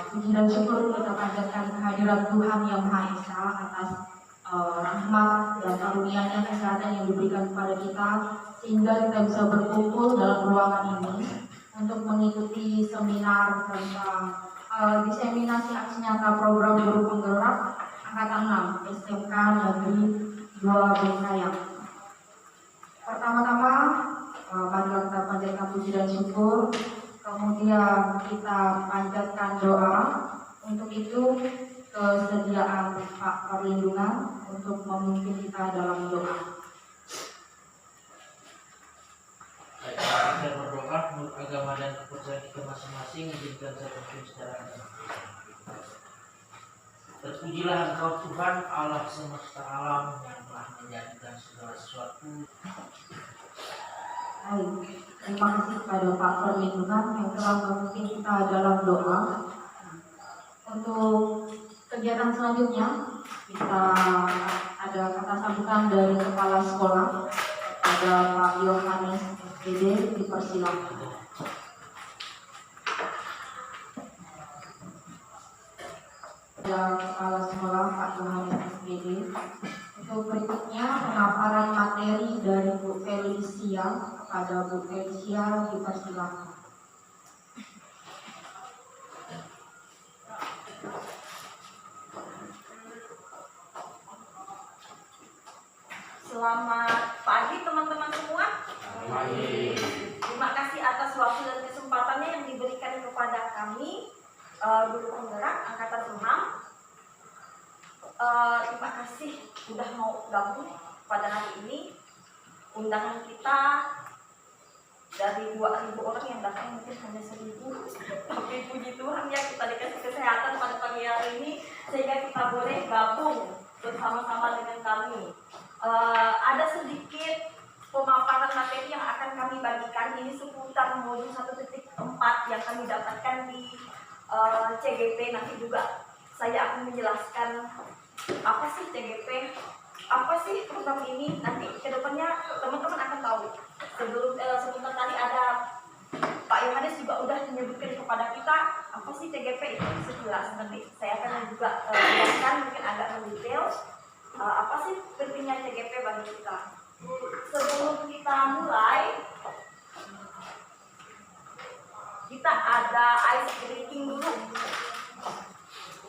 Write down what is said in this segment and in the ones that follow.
Puji dan syukur kita panjatkan kehadiran Tuhan Yang Maha Esa atas rahmat dan karunia-Nya, kesehatan yang diberikan kepada kita sehingga kita bisa berkumpul dalam ruangan ini untuk mengikuti seminar tentang diseminasi aksi nyata program guru penggerak angkatan 6 SMK Negeri 2 Bengkayang. Pertama-tama marilah kita panjatkan puji dan syukur, kemudian kita panjatkan doa. Untuk itu kesediaan Pak Perlindungan untuk memimpin kita dalam doa. Kita berdoa menurut agama dan kepercayaan kita masing-masing, izinkan saya berpimpin secara agama. Terpujilah Engkau Tuhan Allah semesta alam yang telah menjadikan segala sesuatu. Baik, terima kasih kepada Pak Perlindungan yang telah memimpin kita dalam doa. Untuk kegiatan selanjutnya kita ada kata sambutan dari Kepala Sekolah, ada Pak Yohanes SPD, dipersilakan. Ada Kepala Sekolah Pak Yohanes SPD. Untuk berikutnya pemaparan materi dari Bu Felicia, kepada Bu Felicia dipersilakan. Selamat pagi teman-teman semua. Pagi. Terima kasih atas waktu dan kesempatannya yang diberikan kepada kami guru penggerak angkatan 6. Terima kasih sudah mau gabung pada hari ini. Undangan kita dari 2.000 orang yang datang mungkin hanya 1.000, tapi puji Tuhan ya kita dikasih kesehatan pada pagi hari ini sehingga kita boleh gabung bersama-sama dengan kami. Ada sedikit pemaparan materi yang akan kami bagikan ini seputar modul 1.4 yang kami dapatkan di CGP. Nanti juga saya akan menjelaskan apa sih CGP, apa sih program ini. Nanti kedepannya teman-teman akan tahu. Sebentar tadi ada Pak Yohanes juga udah menyebutkan kepada kita apa sih CGP itu sekilas. Nanti saya akan juga jelaskan mungkin agak mendetail apa sih pentingnya CGP bagi kita. Sebelum kita mulai, kita ada ice breaking dulu.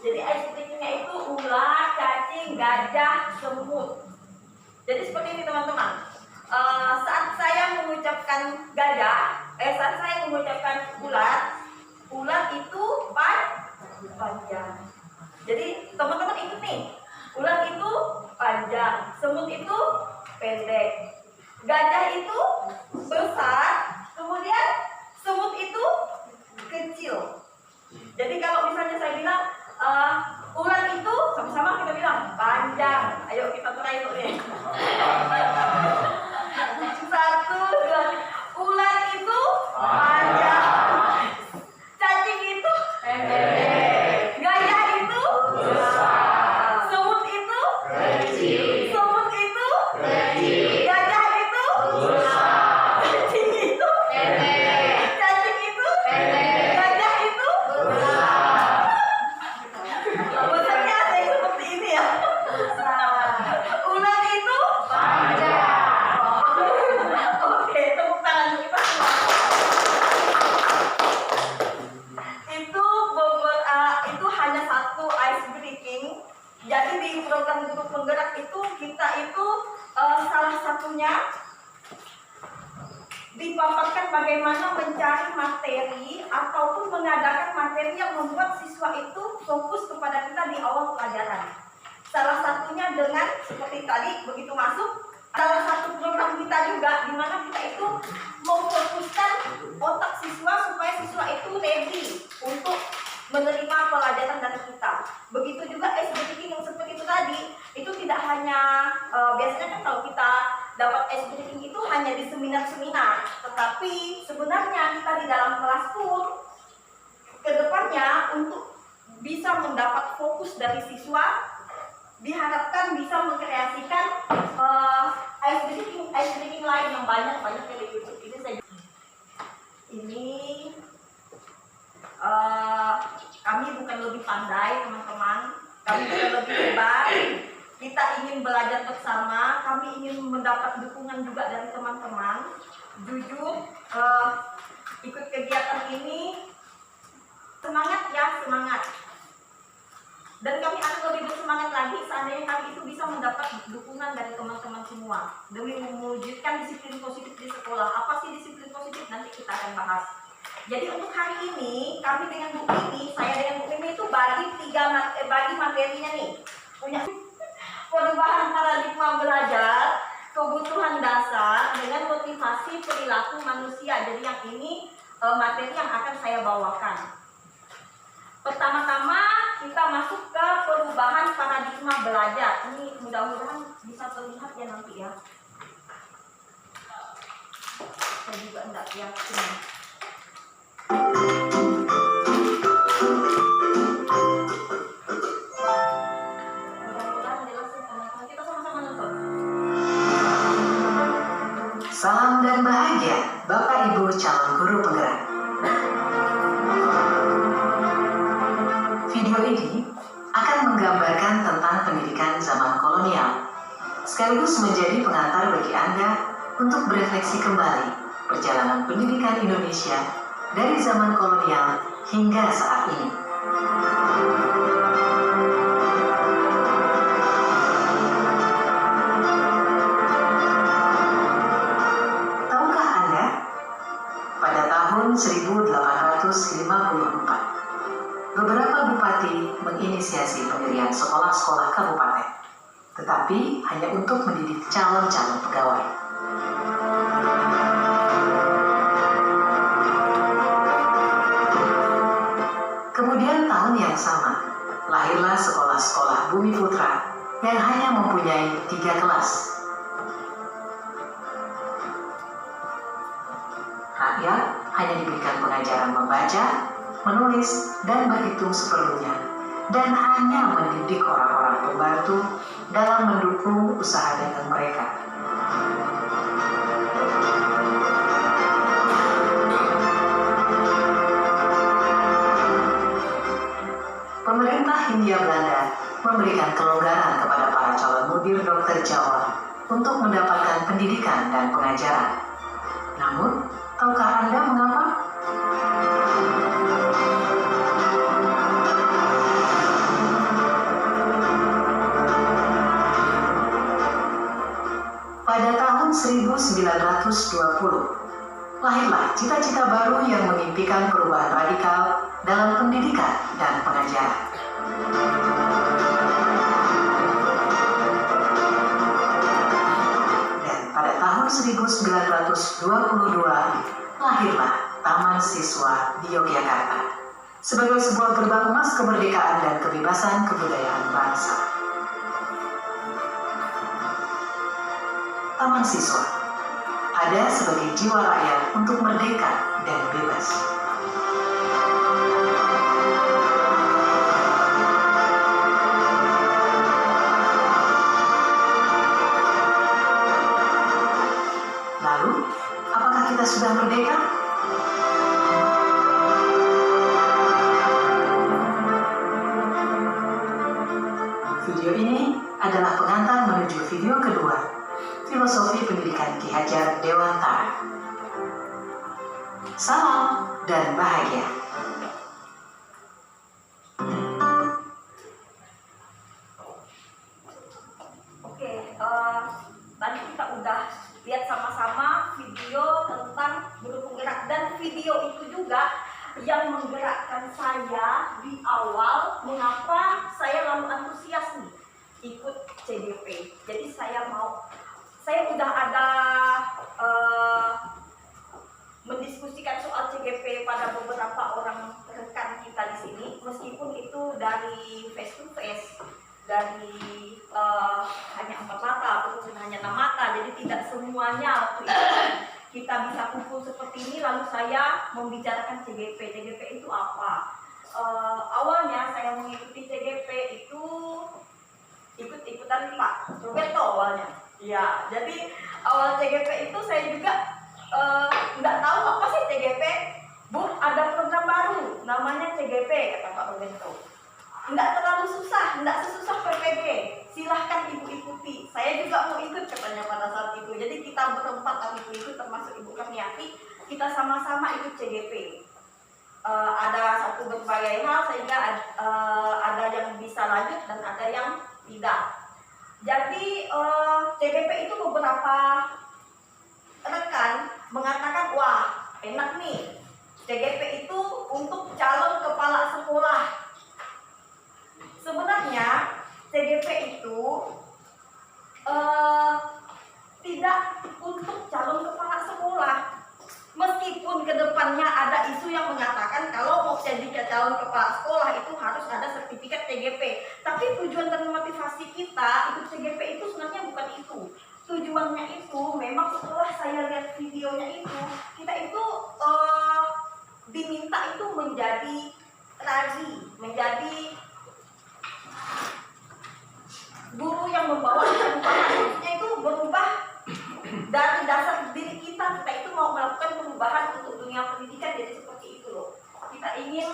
Jadi ice breakingnya itu ular, cacing, gajah, semut. Jadi seperti ini teman-teman. Saat saya mengucapkan gajah, saat saya mengucapkan ular itu panjang. Jadi teman-teman ikut nih. Ular itu panjang, semut itu pendek, gajah itu besar, kemudian semut itu kecil. Jadi kalau misalnya saya bilang ular itu sama-sama kita bilang panjang. Ayo kita try itu nih. 1, 2. Ular itu panjang, cacing itu pendek, gajah itu besar, semut itu kecil, semut itu kecil, gajah itu besar, cacing itu pendek, cacing itu pendek, gajah itu besar. Besarnya ada yang seperti ini ya. Ular itu panjang. Oke, tepuk tangan kita semua. Itu hanya satu ice breaking. Jadi di program guru penggerak itu kita itu salah satunya dipaparkan bagaimana mencari materi ataupun mengadakan materi yang membuat siswa itu fokus kepada kita di awal pelajaran. Salah satunya dengan seperti tadi begitu masuk, salah satu program kita juga di mana kita itu memfokuskan otak siswa supaya siswa itu ready untuk menerima pelajaran dari kita. Begitu juga SBTK yang seperti itu tadi, itu tidak hanya biasanya kan kalau kita dapat SBTK itu hanya di seminar-seminar, tetapi sebenarnya kita di dalam kelas pun kedepannya untuk bisa mendapat fokus dari siswa diharapkan bisa mengkreasikan ice breaking lain yang banyak di YouTube. Ini pandai teman-teman, kami bisa lebih hebat. Kita ingin belajar bersama, kami ingin mendapat dukungan juga dari teman-teman. Jujur, ikut kegiatan ini semangat ya, semangat. Dan kami akan lebih bersemangat lagi seandainya kami itu bisa mendapat dukungan dari teman-teman semua demi mewujudkan disiplin positif di sekolah. Apa sih disiplin positif? Nanti kita akan bahas. Jadi untuk hari ini kami dengan Bu Mimi, saya dengan Bu Mimi itu bagi materinya nih. Punya perubahan paradigma belajar, kebutuhan dasar dengan motivasi perilaku manusia. Jadi yang ini materi yang akan saya bawakan. Pertama-tama kita masuk ke perubahan paradigma belajar. Ini mudah-mudahan bisa terlihat ya nanti ya. Saya juga enggak yakin. Mudah-mudahan jelas ya teman-teman. Kita sama-sama nonton. Salam dan bahagia, Bapak Ibu calon guru penggerak. Video ini akan menggambarkan tentang pendidikan zaman kolonial, sekaligus menjadi pengantar bagi Anda untuk berefleksi kembali perjalanan pendidikan Indonesia dari zaman kolonial hingga saat ini. Tahukah Anda, pada tahun 1854, beberapa bupati menginisiasi pendirian sekolah-sekolah kabupaten, tetapi hanya untuk mendidik calon-calon pegawai. Kemudian tahun yang sama, lahirlah sekolah-sekolah Bumi Putra yang hanya mempunyai 3 kelas. Rakyat hanya diberikan pengajaran membaca, menulis, dan berhitung seperlunya, dan hanya mendidik orang-orang pembantu dalam mendukung usaha dagang mereka. Pemerintah Hindia Belanda memberikan kelonggaran kepada para calon mudir dokter Jawa untuk mendapatkan pendidikan dan pengajaran. Namun, tahukah Anda mengapa? Pada tahun 1920, lahirlah cita-cita baru yang mengimpikan perubahan radikal dalam pendidikan dan pengajaran. Dan pada tahun 1922, lahirlah Taman Siswa di Yogyakarta sebagai sebuah gerbang emas kemerdekaan dan kebebasan kebudayaan bangsa. Taman Siswa ada sebagai jiwa rakyat untuk merdeka dan bebas. Lalu, apakah kita sudah merdeka? Video ini adalah pengantar menuju video kedua, Filosofi Pendidikan Ki Hajar Dewantara. Salam dan bahagia. Oke, tadi kita udah lihat sama-sama video tentang guru penggerak, dan video itu juga yang menggerakkan saya di awal mengapa saya lalu antusias nih ikut CGP. Jadi saya udah ada mendiskusikan soal CGP pada beberapa orang rekan kita di sini, meskipun itu dari face to face, dari hanya 4 mata ataupun hanya 6 mata, jadi tidak semuanya waktu itu kita bisa kumpul seperti ini. Lalu saya membicarakan CGP. CGP itu apa? Awalnya saya mengikuti CGP itu ikut-ikutan Pak Roberto awalnya. Ya, jadi awal CGP itu saya juga nggak tahu apa sih CGP. Bu, ada program baru namanya CGP, kata Pak Roberto. nggak terlalu susah, nggak sesusah PPG. Silahkan ibu ikuti. Saya juga mau ikut katanya pada saat itu. Jadi kita berempat waktu itu termasuk Ibu Karniati, kita sama-sama ikut CGP. Ada satu berbagai hal sehingga ada yang bisa lanjut dan ada yang tidak. Jadi CGP itu beberapa rekan mengatakan, wah enak nih, CGP itu untuk calon kepala sekolah. Sebenarnya CGP itu tidak untuk calon kepala sekolah. Meskipun kedepannya ada isu yang mengatakan kalau mau jadi calon kepala sekolah itu harus ada sertifikat CGP. Tapi tujuan dan motivasi kita ikut CGP itu sebenarnya bukan itu. Tujuannya itu memang setelah saya lihat videonya itu, kita itu diminta itu menjadi raji, menjadi guru yang membawa perubahan. Maksudnya itu berubah dari dasar diri kita itu mau melakukan perubahan untuk dunia pendidikan. Jadi seperti itu loh. Kita ingin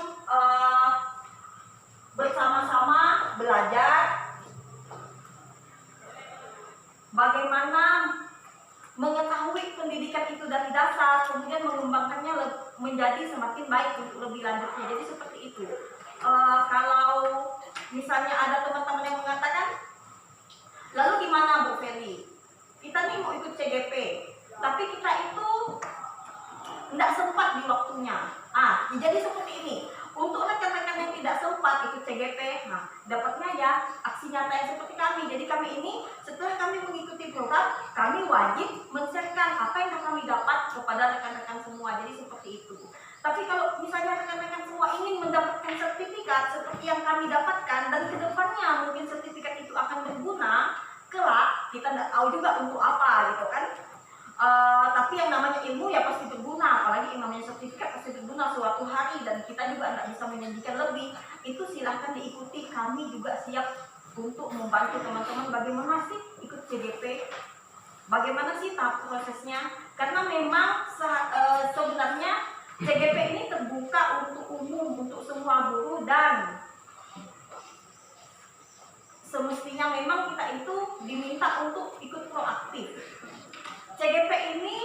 bersama-sama belajar bagaimana mengetahui pendidikan itu dari dasar, kemudian mengembangkannya menjadi semakin baik untuk lebih lanjutnya. Jadi seperti itu. Kalau misalnya ada teman-teman yang mengatakan, lalu gimana Bu Feli? Kita nih mau ikut CGP, tapi kita itu tidak sempat di waktunya. Jadi seperti ini. Untuk rekan-rekan yang tidak sempat ikut CGP, dapatnya ya aksi nyata yang seperti kami. Jadi kami ini setelah kami mengikuti program, kami wajib men-share-kan apa yang kami dapat kepada rekan-rekan semua. Jadi seperti itu. Tapi kalau misalnya rekan-rekan semua ingin mendapatkan sertifikat seperti yang kami dapatkan, dan kedepannya mungkin sertifikat itu akan berguna, kelak kita tidak tahu juga untuk apa gitu kan. Tapi yang namanya ilmu ya pasti berguna, apalagi yang namanya sertifikat pasti berguna suatu hari, dan kita juga tidak bisa menjanjikan lebih. Itu silahkan diikuti, kami juga siap untuk membantu teman-teman bagaimana sih ikut CGP, bagaimana sih tahap prosesnya. Karena memang sebenarnya CGP ini terbuka untuk umum, untuk semua guru, dan semestinya memang kita itu diminta untuk ikut proaktif. CGP ini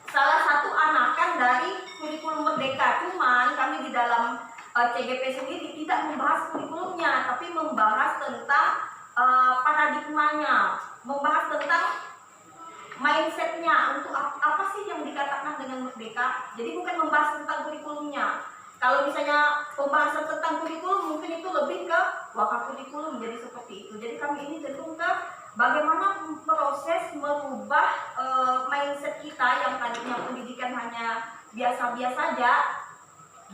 salah satu anakan dari kurikulum Merdeka, cuman kami di dalam CGP sendiri tidak membahas kurikulumnya, tapi membahas tentang paradigmanya, membahas tentang mindsetnya, untuk apa sih yang dikatakan dengan Merdeka. Jadi bukan membahas tentang kurikulumnya. Kalau misalnya pembahasan tentang kurikulum mungkin itu lebih ke waka kurikulum, jadi seperti itu. Jadi kami ini cenderung ke bagaimana proses merubah mindset kita yang tadinya pendidikan hanya biasa-biasa saja.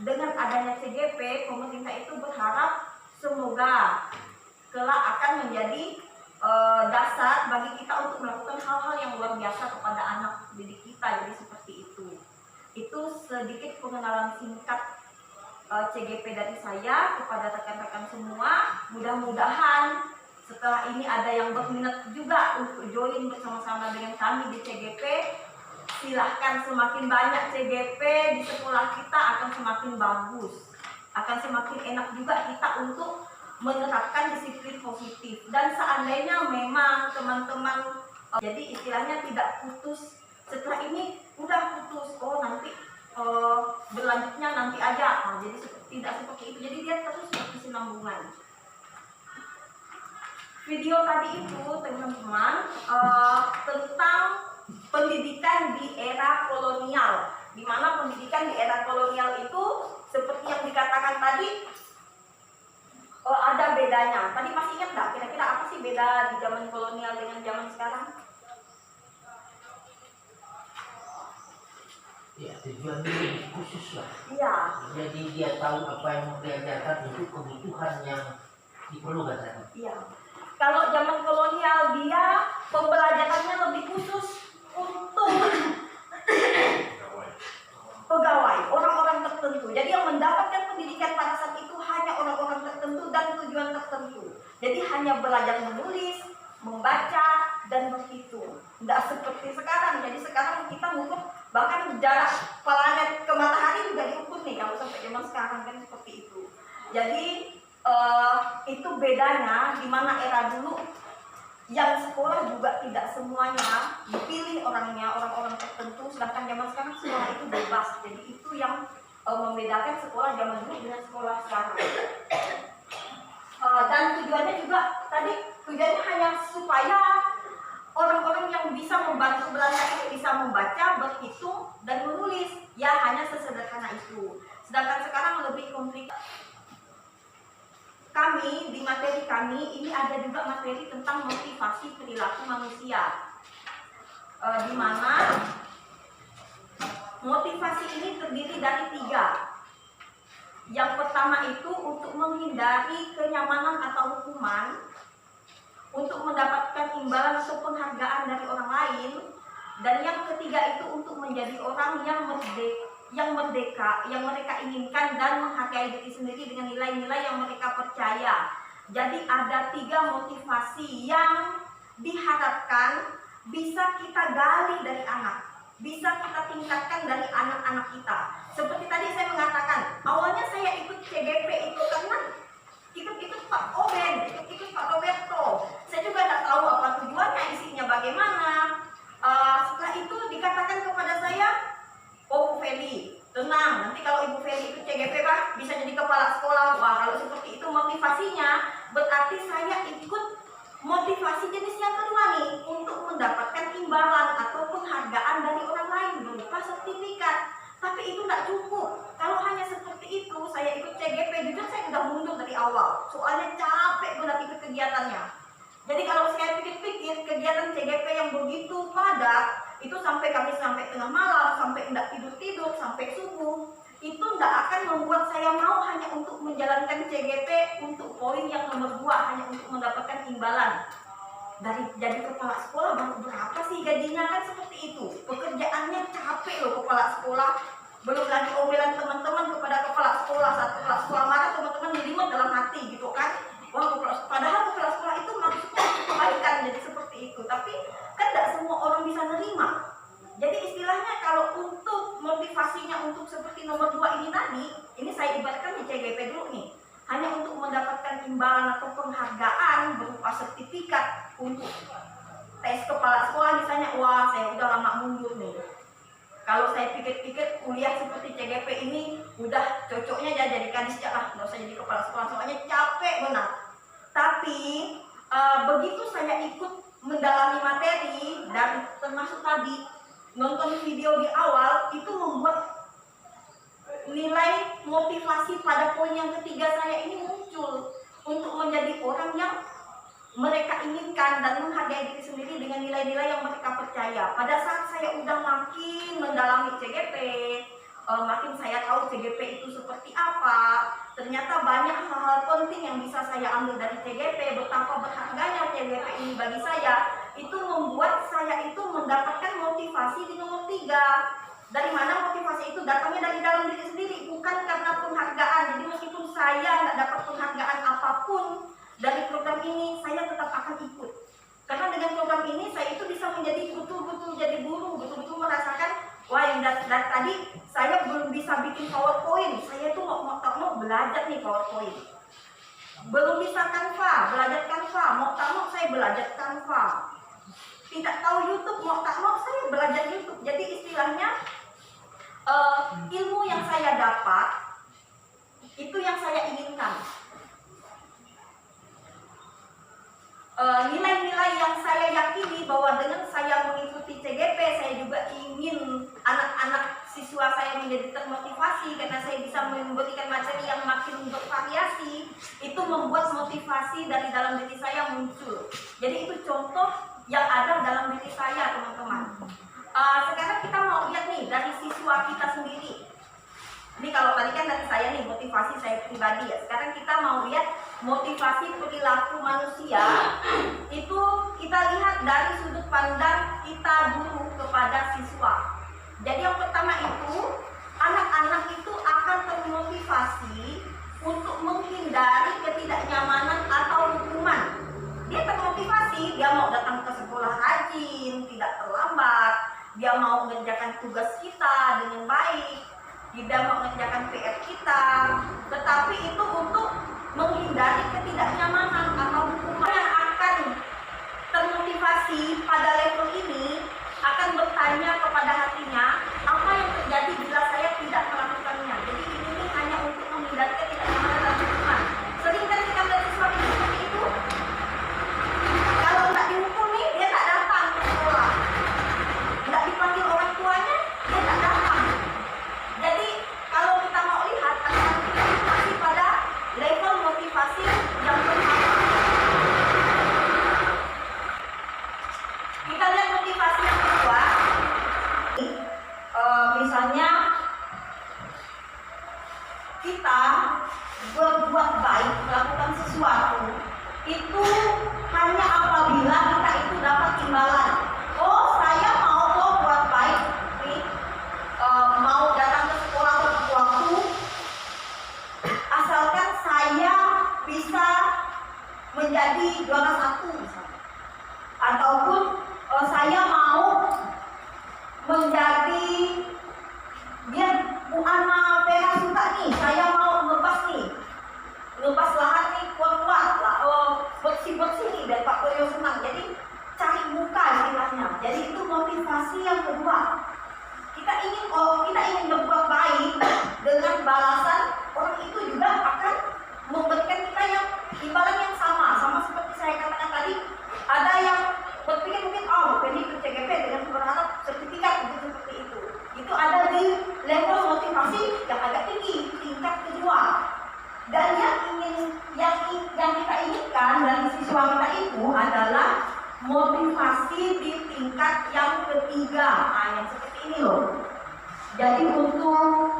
Dengan adanya CGP, pemerintah itu berharap semoga kelak akan menjadi dasar bagi kita untuk melakukan hal-hal yang luar biasa kepada anak didik kita. Jadi seperti itu. Itu sedikit pengenalan singkat CGP dari saya kepada rekan-rekan semua. Mudah-mudahan setelah ini ada yang berminat juga untuk join bersama-sama dengan kami di CGP. Silahkan, semakin banyak CGP di sekolah kita akan semakin bagus, akan semakin enak juga kita untuk menerapkan disiplin positif. Dan seandainya memang teman-teman jadi istilahnya tidak putus, setelah ini udah putus, nanti berlanjutnya nanti aja, jadi tidak seperti itu. Jadi dia terus berkesinambungan. Video tadi itu teman-teman tentang pendidikan di era kolonial, di mana pendidikan di era kolonial itu seperti yang dikatakan tadi ada bedanya. Tadi masih ingat nggak kira-kira apa sih beda di zaman kolonial dengan zaman sekarang? Ya, tujuannya khusus lah. Iya. Jadi dia tahu apa yang mau diajarkan untuk kebutuhan yang diperlukan tadi. Iya. Kalau zaman kolonial dia pembelajarannya lebih khusus untuk pegawai, orang-orang tertentu. Jadi yang mendapatkan pendidikan pada saat itu hanya orang-orang tertentu dan tujuan tertentu. Jadi hanya belajar menulis, membaca, dan berhitung. Tidak seperti sekarang. Jadi sekarang kita mengukur bahkan jarak planet ke matahari juga diukur nih kalau sampai zaman sekarang kan seperti itu. Jadi itu bedanya di mana era dulu yang sekolah juga tidak semuanya dipilih orangnya, orang-orang tertentu, sedangkan zaman sekarang sekolah itu bebas. Jadi itu yang membedakan sekolah zaman dulu dengan sekolah sekarang. Dan tujuannya juga tadi tujuannya hanya supaya orang-orang yang bisa membantu Belanda ini bisa membaca, berhitung, dan menulis. Ya hanya sesederhana itu. Sedangkan sekarang lebih komplika. Kami di materi kami ini ada juga materi tentang motivasi perilaku manusia, di mana motivasi ini terdiri dari 3. Yang pertama itu untuk menghindari kenyamanan atau hukuman, untuk mendapatkan imbalan atau penghargaan dari orang lain, dan yang ketiga itu untuk menjadi orang yang merdeka, yang mereka inginkan dan menghargai diri sendiri dengan nilai-nilai yang mereka percaya. Jadi ada 3 motivasi yang diharapkan bisa kita gali dari anak, bisa kita tingkatkan dari anak-anak kita. Seperti tadi saya mengatakan, awalnya saya ikut CGP itu karena ikut Pak Oben, ikut Pak Roberto. Saya juga tidak tahu apa tujuannya, isinya bagaimana. Setelah itu dikatakan kepada saya, oh Bu Feli, tenang, nanti kalau Ibu Feli ikut CGP Pak, bisa jadi kepala sekolah. Wah, kalau seperti itu motivasinya, berarti saya ikut motivasi jenis yang kedua nih, untuk mendapatkan imbalan atau penghargaan dari orang lain berupa sertifikat. Tapi itu tidak cukup. Kalau hanya seperti itu, saya ikut CGP, jujur saya sudah mundur dari awal. Soalnya capek benar ikut kegiatannya. Jadi kalau saya pikir-pikir, kegiatan CGP yang begitu padat, itu sampai kami sampai tengah malam, sampai tidak tidur-tidur, sampai subuh, itu tidak akan membuat saya mau hanya untuk menjalankan CGP untuk poin yang nomor 2, hanya untuk mendapatkan imbalan. Dari jadi kepala sekolah baru berapa sih gajinya, kan seperti itu. Pekerjaannya capek loh kepala sekolah. Belum lagi omelan teman-teman kepada kepala sekolah. Saat kepala sekolah marah, teman-teman dilimat dalam hati gitu kan. Wah, padahal kepala sekolah itu maksudnya kebaikan, jadi seperti itu. Tapi kan tidak semua orang bisa nerima. Jadi istilahnya kalau untuk motivasinya untuk seperti nomor 2 ini tadi, ini saya ibaratkan di CGP dulu nih, hanya untuk mendapatkan imbalan atau penghargaan berupa sertifikat untuk tes kepala sekolah misalnya. Wah, saya udah lama mundur nih. Kalau saya pikir-pikir kuliah seperti CGP ini udah cocoknya jadi kadis lah, nggak usah jadi kepala sekolah, soalnya capek benar. Tapi begitu saya ikut mendalami materi dan termasuk tadi nonton video di awal, itu membuat nilai motivasi pada poin yang ketiga saya ini muncul untuk menjadi orang yang mereka inginkan dan menghargai diri sendiri dengan nilai-nilai yang mereka percaya. Pada saat saya udah makin mendalami CGP, makin saya tahu CGP itu seperti apa. Ternyata banyak hal-hal penting yang bisa saya ambil dari CGP. Betapa berharganya CGP ini bagi saya, itu membuat saya itu mendapatkan motivasi di nomor 3. Dari mana motivasi itu datangnya dari dalam diri sendiri, bukan karena penghargaan. Jadi meskipun saya tidak dapat penghargaan apapun dari program ini, saya tetap akan ikut. Karena dengan program ini saya itu bisa menjadi betul-betul jadi guru, betul-betul merasakan, wah yang dari tadi saya belum bisa bikin PowerPoint, saya tuh mau belajar nih PowerPoint. Belum bisa Canva, belajar Canva, mau saya belajar Canva. Tidak tahu YouTube, mau saya belajar YouTube. Jadi istilahnya ilmu yang saya dapat itu yang saya inginkan. Nilai-nilai yang saya yakini bahwa dengan saya mengikuti CGP, saya juga ingin anak-anak siswa saya menjadi termotivasi karena saya bisa memberikan materi yang makin bervariasi. Itu membuat motivasi dari dalam diri saya muncul. Jadi itu contoh yang ada dalam diri saya, teman-teman. Sekarang kita mau lihat nih dari siswa kita sendiri. Ini kalau tadi kan dari saya nih, motivasi saya pribadi ya. Sekarang kita mau lihat motivasi perilaku manusia. Itu kita lihat dari sudut pandang kita guru kepada siswa. Jadi yang pertama itu, anak-anak itu akan termotivasi untuk menghindari ketidaknyamanan atau hukuman. Dia termotivasi, dia mau datang ke sekolah rajin, tidak terlambat, dia mau mengerjakan tugas kita dengan baik, tidak mau mengerjakan PR kita, tetapi itu untuk menghindari ketidaknyamanan atau hukuman yang akan termotivasi pada level ini akan bertanya kepada hatinya, apa yang terjadi bila saya tidak melakukannya. Jadi ini hanya untuk menghindari ketidaknyamanan dan hukuman. Sering kan kita melihat siswa seperti itu, kalau tidak dihukum nih, dia tak datang ke sekolah, tidak dipanggil orang tuanya, dia tak datang. Jadi kalau kita mau lihat, anak-anak kita itu masih pada level motivasi yang pertama. Kita lihat motivasi yang kedua. Misalnya kita berbuat baik, melakukan sesuatu itu hanya apabila kita itu dapat imbalan. Oh, saya mau loh buat baik nih, mau datang ke sekolah tepat waktu, asalkan saya bisa menjadi juara 1 misalnya. Ataupun saya mau menjadi biar Bu Ana Vera suka nih, saya mau ngepas lahan nih kuat-kuat lah, bersih-bersih nih biar Pak Koyo senang. Jadi cari muka istilahnya. Jadi itu motivasi yang kedua. Kita ingin berbuat baik dengan balasan orang itu juga akan memberikan kita yang imbalan yang sama seperti saya katakan tadi. Ada yang berpikir mungkin ini ke CGP dengan berharap sertifikat seperti itu. Itu ada di level motivasi yang agak tinggi, tingkat kedua. Dan yang kita inginkan dari siswa kita itu adalah motivasi di tingkat yang ketiga. Yang seperti ini loh. Jadi untuk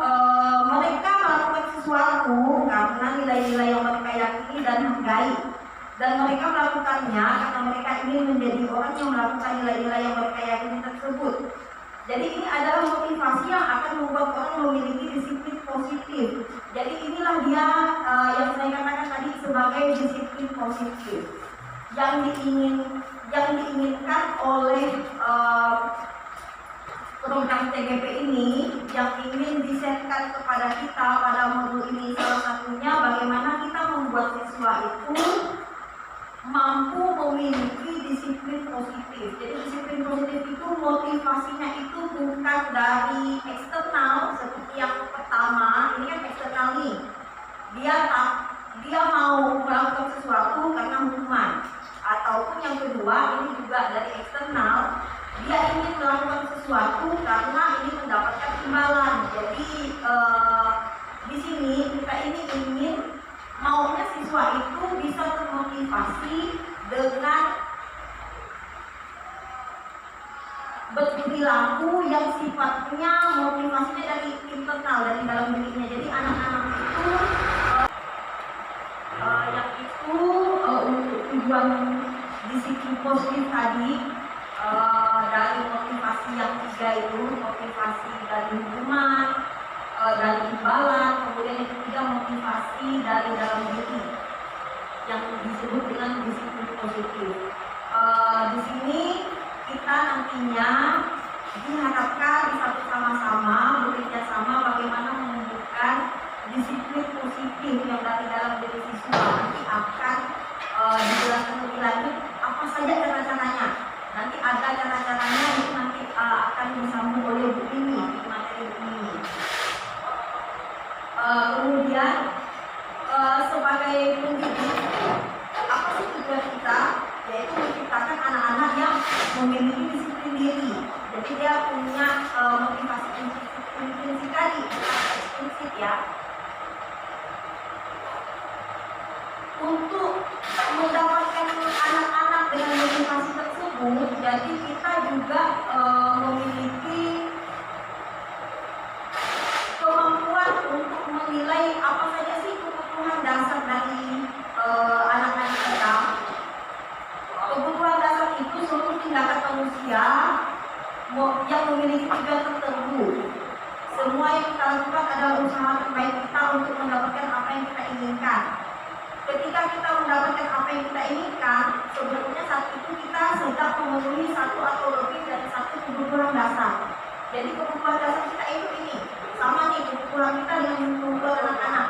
mereka melakukan sesuatu karena nilai-nilai yang mereka yakini dan hargai, dan mereka melakukannya karena mereka ingin menjadi orang yang melakukan nilai-nilai yang mereka yakini tersebut. Jadi ini adalah motivasi yang akan membuat orang memiliki disiplin positif. Jadi inilah dia yang saya katakan tadi sebagai disiplin positif yang diinginkan oleh program TGP ini, yang ingin disetkan kepada kita pada modul ini. Salah satunya bagaimana kita membuat siswa itu mampu memiliki disiplin positif. Jadi disiplin positif itu motivasinya itu bukan dari eksternal seperti yang pertama. Ini kan eksternal nih, dia mau melakukan sesuatu karena hukuman. Ataupun yang kedua, ini juga dari eksternal, dia ingin melakukan sesuatu karena ini mendapatkan imbalan. Jadi di sini kita ini ingin maunya siswa itu bisa termotivasi dengan berperilaku yang sifatnya motivasinya dari internal, dari dalam dirinya. Jadi anak-anak itu untuk tujuan disiplin positif tadi, dari motivasi yang tiga itu, motivasi dari hukuman, dari imbalan, kemudian yang ketiga motivasi dari dalam diri yang disebut dengan disiplin positif. Di sini kita nantinya diharapkan bisa bersama-sama bekerja sama bagaimana menunjukkan disiplin positif yang dari dalam diri siswa. Nanti akan dijelaskan lebih lanjut apa saja cara-caranya. Nanti ada cara-caranya itu nanti akan disambung oleh Bu ini, materi Bu ini. Kemudian sebagai pendidik, apa sih tujuan kita? Yaitu menciptakan anak-anak yang memiliki disiplin diri. Jadi dia punya motivasi intrinsik tadi, ekstrinsik ya. Untuk mendapatkan anak-anak dengan motivasi tersebut, jadi kita juga memiliki kemampuan untuk menilai apa saja sih kebutuhan dasar dari anak-anak kita. Kebutuhan dasar itu seluruh tindakan manusia yang memiliki tujuan tertentu. Semua yang kita lakukan adalah usaha terbaik kita untuk mendapatkan apa yang kita inginkan. Ketika kita mendapatkan apa yang kita inginkan, sebenarnya saat itu kita sedang memenuhi satu atau lebih dari satu kebutuhan dasar. Jadi kebutuhan dasar kita itu ini sama nih kebutuhan kita dengan kebutuhan anak-anak.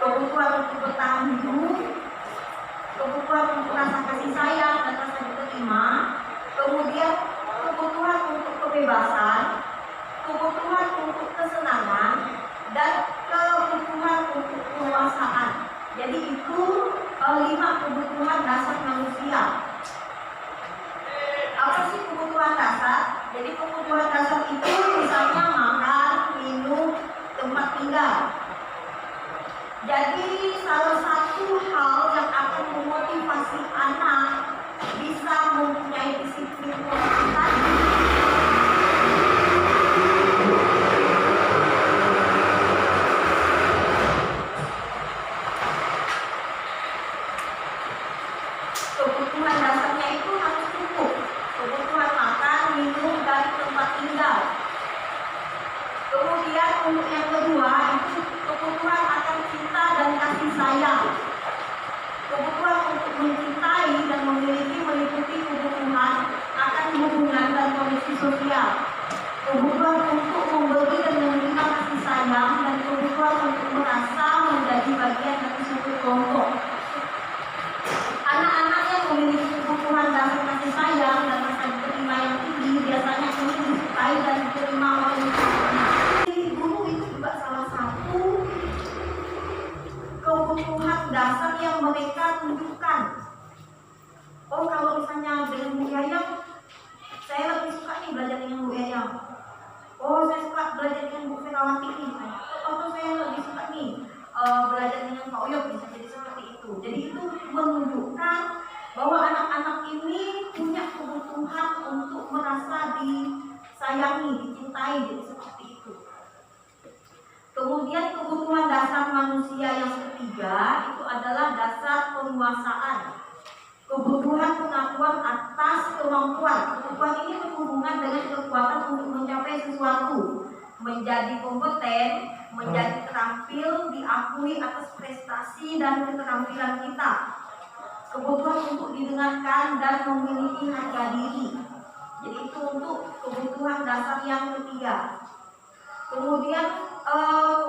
kebutuhan untuk bertahan hidup, kebutuhan untuk rasa kasih sayang dan rasa diterima, kemudian kebutuhan untuk kebebasan, kebutuhan untuk kesenangan, dan kebutuhan untuk penguasaan. Jadi itu 5 kebutuhan dasar manusia. Apa sih kebutuhan dasar? Jadi kebutuhan dasar itu misalnya makan, minum, tempat tinggal. Jadi salah satu hal yang akan memotivasi anak bisa mempunyai disiplin tadi kebutuhan dasarnya itu harus cukup. Kebutuhan makan, minum, dan tempat tinggal. Kemudian untuk yang kedua itu kebutuhan akan cinta dan kasih sayang. Kebutuhan untuk mencintai dan memiliki meliputi kebutuhan akan hubungan dan kondisi sosial. Kebutuhan untuk memberi dan menerima kasih sayang, dan kebutuhan untuk merasa menjadi bagian dari suatu kelompok. Anak-anak yang memiliki kebutuhan dasar kasih sayang dan rasa diterima yang tinggi biasanya ingin disukai dan diterima oleh lingkungannya. Guru itu juga salah satu kebutuhan dasar yang mereka tunjukkan. Oh, kalau misalnya dengan Bu Yayang, saya lebih suka nih belajar dengan Bu Yayang. Oh, saya suka belajar dengan Bu Ferawati nih. Atau saya lebih suka nih belajar dengan Pak Oyok, bisa jadi seperti itu. Jadi itu menunjukkan bahwa anak-anak ini punya kebutuhan untuk merasa disayangi, dicintai, jadi seperti itu. Kemudian kebutuhan dasar manusia yang ketiga itu adalah dasar penguasaan. Kebutuhan pengakuan atas kemampuan. Kebutuhan ini berhubungan dengan kekuatan untuk mencapai sesuatu, menjadi kompeten, menjadi terampil, diakui atas prestasi dan keterampilan kita. Kebutuhan untuk didengarkan dan memiliki harga diri. Jadi itu untuk kebutuhan dasar yang ketiga. Kemudian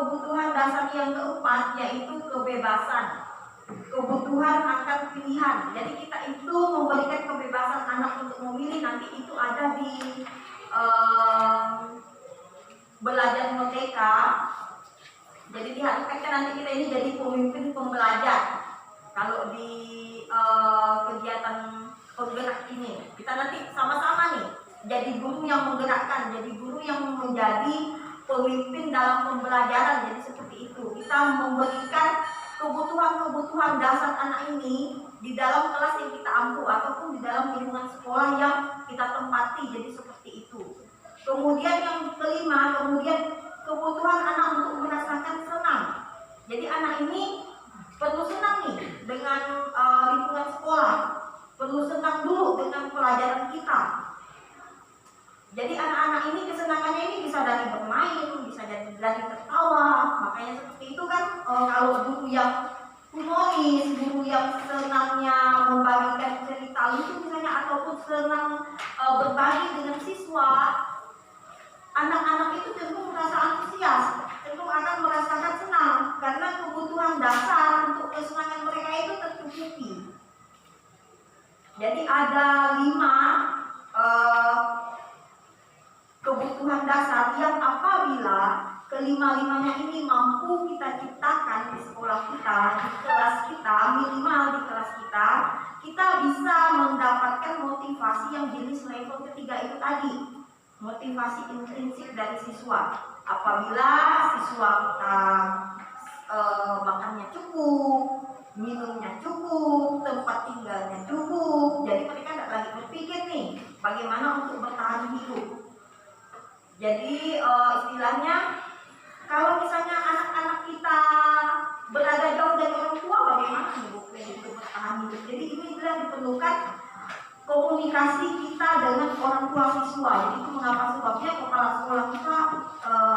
kebutuhan dasar yang keempat yaitu kebebasan. Kebutuhan akan pilihan. Jadi kita itu memberikan kebebasan anak untuk memilih, nanti itu ada di belajar merdeka. Jadi diharapkan nanti kita ini jadi pemimpin pembelajar. Kalau di kegiatan penggerak ini, kita nanti sama-sama nih jadi guru yang menggerakkan, jadi guru yang menjadi pemimpin dalam pembelajaran. Jadi seperti itu, kita memberikan kebutuhan-kebutuhan dasar anak ini di dalam kelas yang kita ampu ataupun di dalam lingkungan sekolah yang kita tempati. Jadi seperti itu. Kemudian yang kelima, kebutuhan anak untuk merasakan senang. Jadi anak ini perlu senang nih dengan lingkungan sekolah, perlu senang dulu dengan pelajaran kita. Jadi anak-anak ini kesenangannya ini bisa dari bermain, bisa dari tertawa. Makanya seperti itu kan, kalau guru yang humoris, guru yang senangnya membagikan cerita lucu misalnya, ataupun senang berbagi dengan siswa, anak-anak itu cenderung merasa antusias, cenderung akan merasakan senang karena kebutuhan dasar untuk kesenangan mereka itu tercukupi. Jadi ada 5 kebutuhan dasar yang apabila kelima-limanya ini mampu kita ciptakan di sekolah kita, di kelas kita, minimal di kelas kita bisa mendapatkan motivasi yang jenis level ketiga itu tadi, motivasi intrinsik dari siswa. Apabila siswa kita makannya cukup, minumnya cukup, tempat tinggalnya cukup, jadi mereka tidak lagi berpikir nih bagaimana untuk bertahan hidup. Jadi istilahnya, kalau misalnya anak-anak kita berada jauh dari orang tua, bagaimana hidup bertahan hidup? Jadi ini adalah diperlukan komunikasi kita dengan orang tua siswa. Jadi itu mengapa sebabnya kepala sekolah kita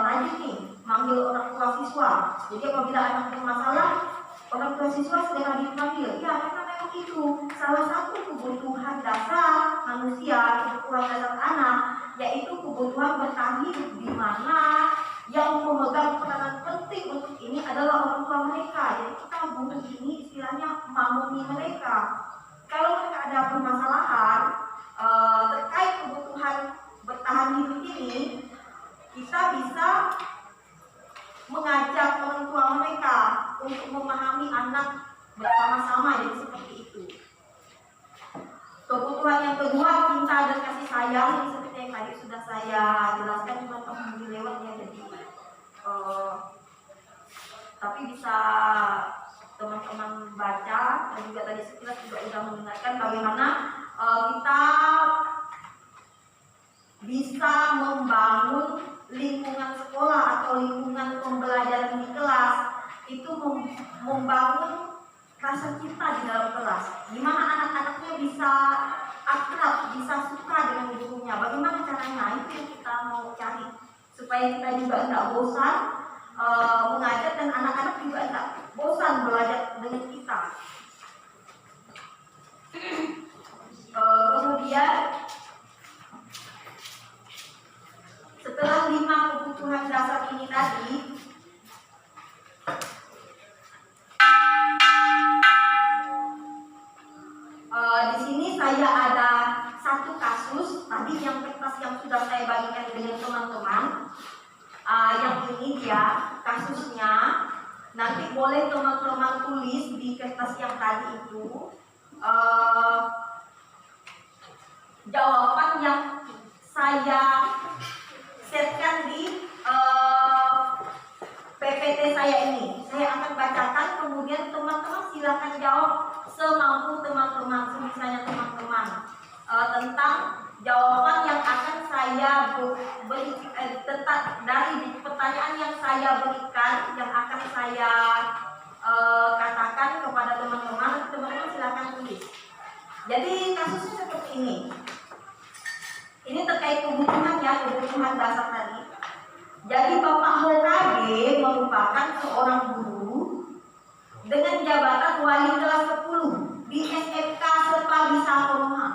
rajin nih manggil orang tua siswa. Jadi apabila anak bermasalah, orang tua siswa segera dipanggil. Ya, karena memang itu salah satu kebutuhan dasar manusia, kebutuhan dasar anak, yaitu kebutuhan bertahan hidup, di mana yang memegang peranan penting untuk ini adalah orang tua mereka. Jadi guru ini istilahnya mamuni mereka. Kalau mereka ada permasalahan terkait kebutuhan bertahan hidup ini, kita bisa mengajak orang tua mereka untuk memahami anak bersama-sama, jadi seperti itu. Kebutuhan yang kedua, cinta dan kasih sayang, yang seperti yang tadi sudah saya jelaskan, cuma teman lewatnya, jadi tapi bisa teman-teman baca, dan juga tadi sekilas juga sudah mendengarkan bagaimana kita bisa membangun lingkungan sekolah atau lingkungan pembelajaran di kelas itu membangun rasa cinta di dalam kelas, di mana anak-anaknya bisa akrab, bisa suka dengan gurunya. Bagaimana caranya? Itu yang kita mau cari, supaya kita juga tidak bosan mengajar, dan anak-anak juga tidak bosan belajar dengan kita. Kemudian setelah 5 kebutuhan dasar ini tadi, di sini saya ada satu kasus tadi yang kertas yang sudah saya bagikan dengan teman-teman. Yang ini dia kasusnya. Nanti boleh teman-teman tulis di kertas yang tadi itu jawaban yang saya setkan di PPT saya ini. Saya akan bacakan, kemudian teman-teman silakan jawab semampu teman-teman, semisalnya teman-teman tentang jawaban yang akan saya beri, dari pertanyaan yang saya berikan, yang akan saya katakan kepada teman-teman. Teman-teman silakan tulis. Jadi kasusnya seperti ini. Ini terkait kebutuhan ya, kebutuhan dasar tadi. Jadi Bapak Hokage merupakan seorang guru dengan jabatan wali kelas 10 di SMK Serpabisa Konoha.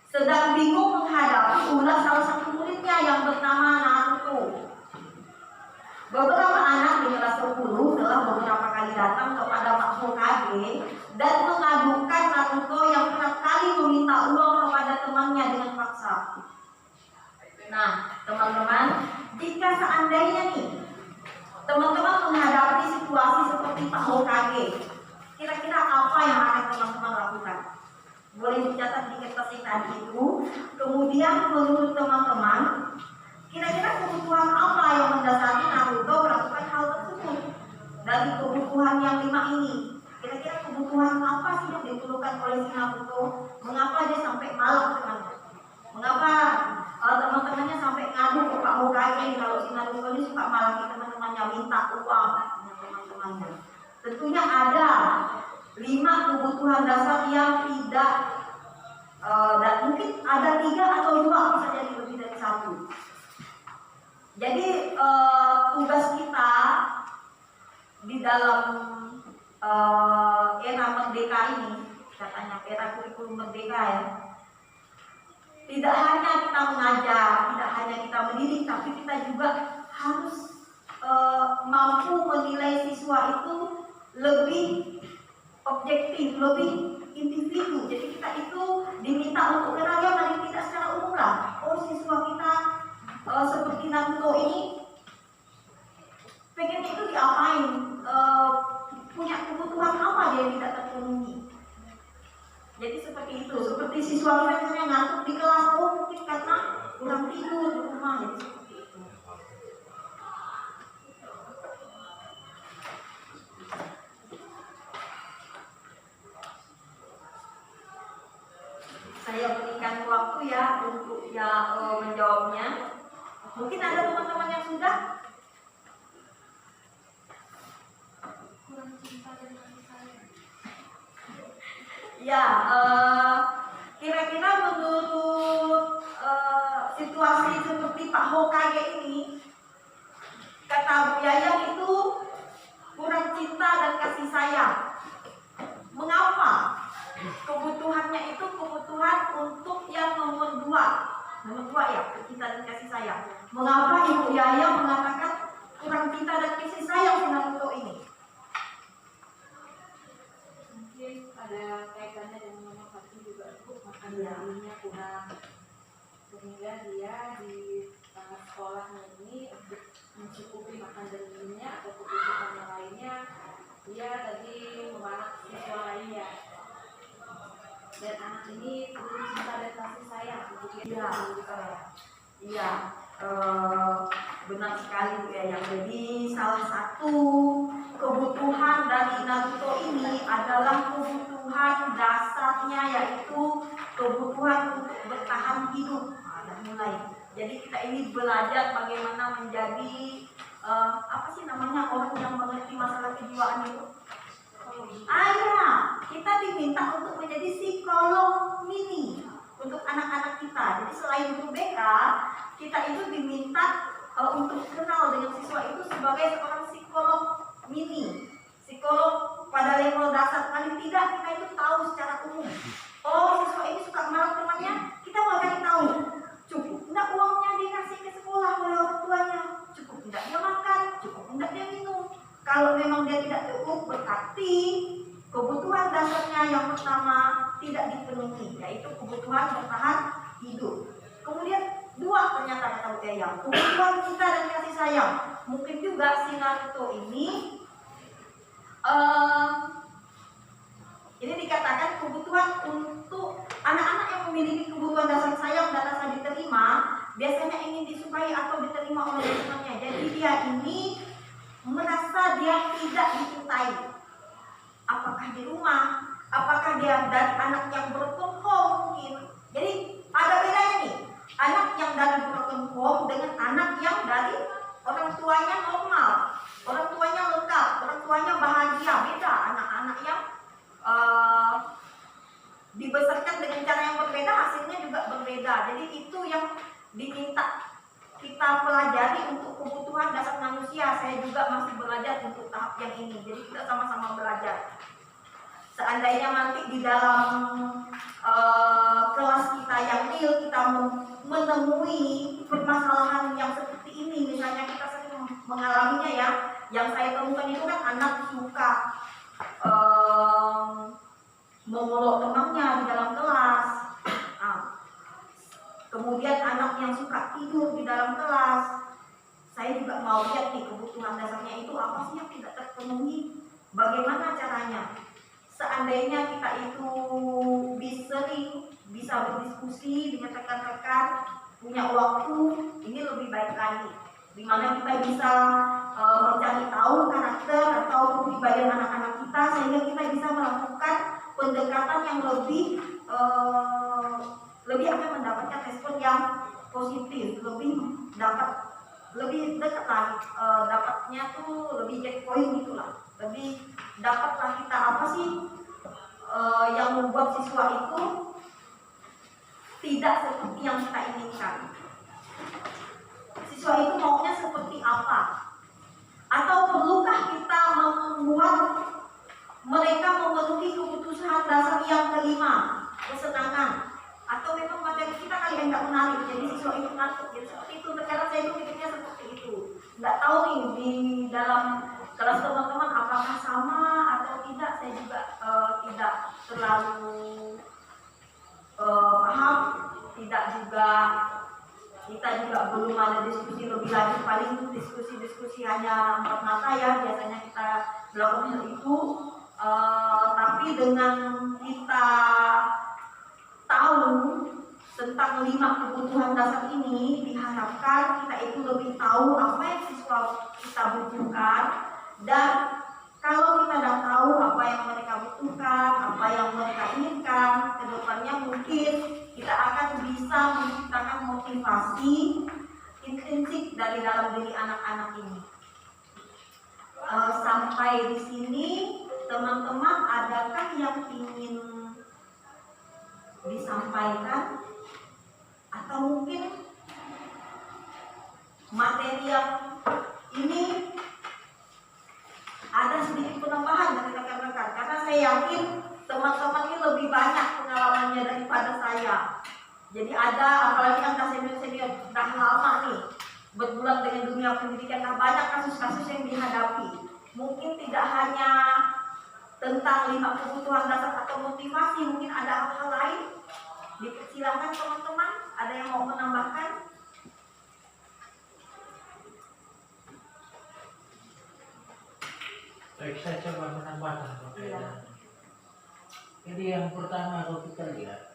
Sedang bingung menghadapi ulah salah satu muridnya yang bernama Naruto. Beberapa anak di kelas 10 telah beberapa kali datang kepada Pak Hokage dan mengadukan Naruto yang kerap kali meminta uang kepada temannya dengan paksa. Nah, teman-teman, jika seandainya nih teman-teman menghadapi situasi seperti Pak Hokage, kira-kira apa yang akan teman-teman lakukan? Boleh dicatat di kertas yang tadi itu. Kemudian menurut teman-teman, kira-kira kebutuhan apa yang mendasari Naruto melakukan hal tersebut? Dari kebutuhan yang 5 ini, kira-kira kebutuhan apa sih yang diperlukan oleh si Naruto? Mengapa dia sampai malam teman-teman? Mengapa teman-temannya sampai ngadu ke Pak Hokage kalau si Naruto ini suka malam teman-temannya minta uang dengan teman-temannya? Tentunya ada 5 kebutuhan dasar yang tidak dan mungkin ada 3 atau 2, bisa jadi lebih dari 1. Jadi tugas kita di dalam era merdeka ini, katanya era kurikulum merdeka ya, tidak hanya kita mengajar, tidak hanya kita mendidik, tapi kita juga harus mampu menilai siswa itu lebih objektif, lebih individu. Jadi kita itu diminta untuk kenal ya, paling tidak secara umum lah. Oh, siswa kita seperti Naruto ini pengennya itu diapain, punya kebutuhan apa dia yang tidak terpenuhi. Jadi seperti itu. Seperti siswa kita misalnya ngantuk di kelas, oh mungkin karena kurang tidur di rumah, jadi seperti itu. Saya berikan waktu ya untuk menjawabnya. Mungkin ada teman-teman yang sudah. Ya, kira-kira menurut situasi seperti Pak Hokage ini, kata Bu Yayang itu kurang cinta dan kasih sayang. Mengapa? Kebutuhannya itu kebutuhan untuk yang nomor 2 ya, cinta dan kasih sayang. Mengapa Ibu Yayang mengatakan kurang cinta dan kasih sayang si Naruto ini? dan anak ini perlu cinta dan kasih sayang. Iya, iya, benar sekali Bu Eyang. Jadi salah satu kebutuhan dari Naruto ini adalah kebutuhan dasarnya, yaitu kebutuhan untuk bertahan hidup. Nah, mulai. Jadi kita ini belajar bagaimana menjadi apa sih namanya, orang yang mengerti masalah kejiwaan itu. Ya, kita diminta untuk menjadi psikolog mini untuk anak-anak kita. Jadi selain guru BK, kita itu diminta untuk kenal dengan siswa itu sebagai seorang psikolog mini, psikolog pada level dasar. Paling tidak kita itu tahu secara umum. Oh, siswa ini suka marah temannya, kita mau cari tahu. Cukup enggak uangnya dikasih ke sekolah oleh orang tuanya? Cukup enggak dia makan? Cukup enggak dia minum? Kalau memang dia tidak cukup, berarti kebutuhan dasarnya yang pertama tidak dipenuhi, yaitu kebutuhan bertahan hidup. Kemudian dua, ternyata kata Bu Eyang, kebutuhan kita dan kasih sayang. Mungkin juga si Naruto ini dikatakan kebutuhan untuk anak-anak yang memiliki kebutuhan dasar sayang dan rasa diterima, biasanya ingin disukai atau diterima oleh temannya. Jadi dia ini merasa dia tidak dicintai. Apakah di rumah, apakah dia dari anak yang broken home mungkin. Jadi ada bedanya nih, anak yang dari broken home dengan anak yang dari orang tuanya normal, orang tuanya lengkap, orang tuanya bahagia. Beda, anak-anak yang dibesarkan dengan cara yang berbeda, hasilnya juga berbeda. Jadi itu yang diminta kita pelajari untuk kebutuhan dasar manusia. Saya juga masih belajar untuk tahap yang ini. Jadi kita sama-sama belajar. Seandainya nanti di dalam kelas kita yang real kita menemui permasalahan yang seperti ini, misalnya kita sering mengalaminya ya. Yang saya temukan itu kan anak suka memolok temannya di dalam kelas. Kemudian anak yang suka tidur di dalam kelas. Saya juga mau lihat nih kebutuhan dasarnya itu apa sih yang tidak terpenuhi. Bagaimana caranya? Seandainya kita itu bisa berdiskusi dengan rekan-rekan, punya waktu, ini lebih baik lagi. Dimana kita bisa mencari tahu karakter atau kepribadian anak-anak kita, sehingga kita bisa melakukan pendekatan yang lebih akan mendapatkan respon yang positif, lebih dekat lagi, dapatnya tuh lebih checkpoint gitulah, lebih dapatlah kita apa sih yang membuat siswa itu tidak seperti yang kita inginkan. Siswa itu maunya seperti apa? Atau perlukah kita membuat mereka memenuhi kebutuhan dasar yang kelima, kesenangan? Atau memang materi kita kali yang nggak menarik, jadi siswa itu ngantuk, jadi seperti itu. Terkadang saya itu pikirnya seperti itu. Nggak tahu nih di dalam kelas teman-teman apakah sama atau tidak, saya juga tidak terlalu paham. Tidak juga, kita juga belum ada diskusi lebih lanjut, paling diskusi hanya empat mata ya, biasanya kita melakukan hal itu. Tapi dengan kita tahu tentang 5 kebutuhan dasar ini, diharapkan kita itu lebih tahu apa yang siswa kita butuhkan, dan kalau kita sudah tahu apa yang mereka butuhkan, apa yang mereka inginkan, kedepannya mungkin kita akan bisa menciptakan motivasi intrinsik dari dalam diri anak-anak ini. Sampai di sini teman-teman, adakah yang ingin disampaikan atau mungkin materi yang ini ada sedikit penambahan dari rekan-rekan, karena saya yakin teman-teman ini lebih banyak pengalamannya daripada saya. Jadi ada, apalagi angka senior-senior dah lama nih berbulan dengan dunia pendidikan, dah banyak kasus-kasus yang dihadapi. Mungkin tidak hanya tentang 5 kebutuhan dasar atau motivasi, mungkin ada hal-hal lain. Dipersilakan teman-teman, ada yang mau menambahkan? Baik, saya coba menambahkan. Iya. Jadi yang pertama kalau kita lihat,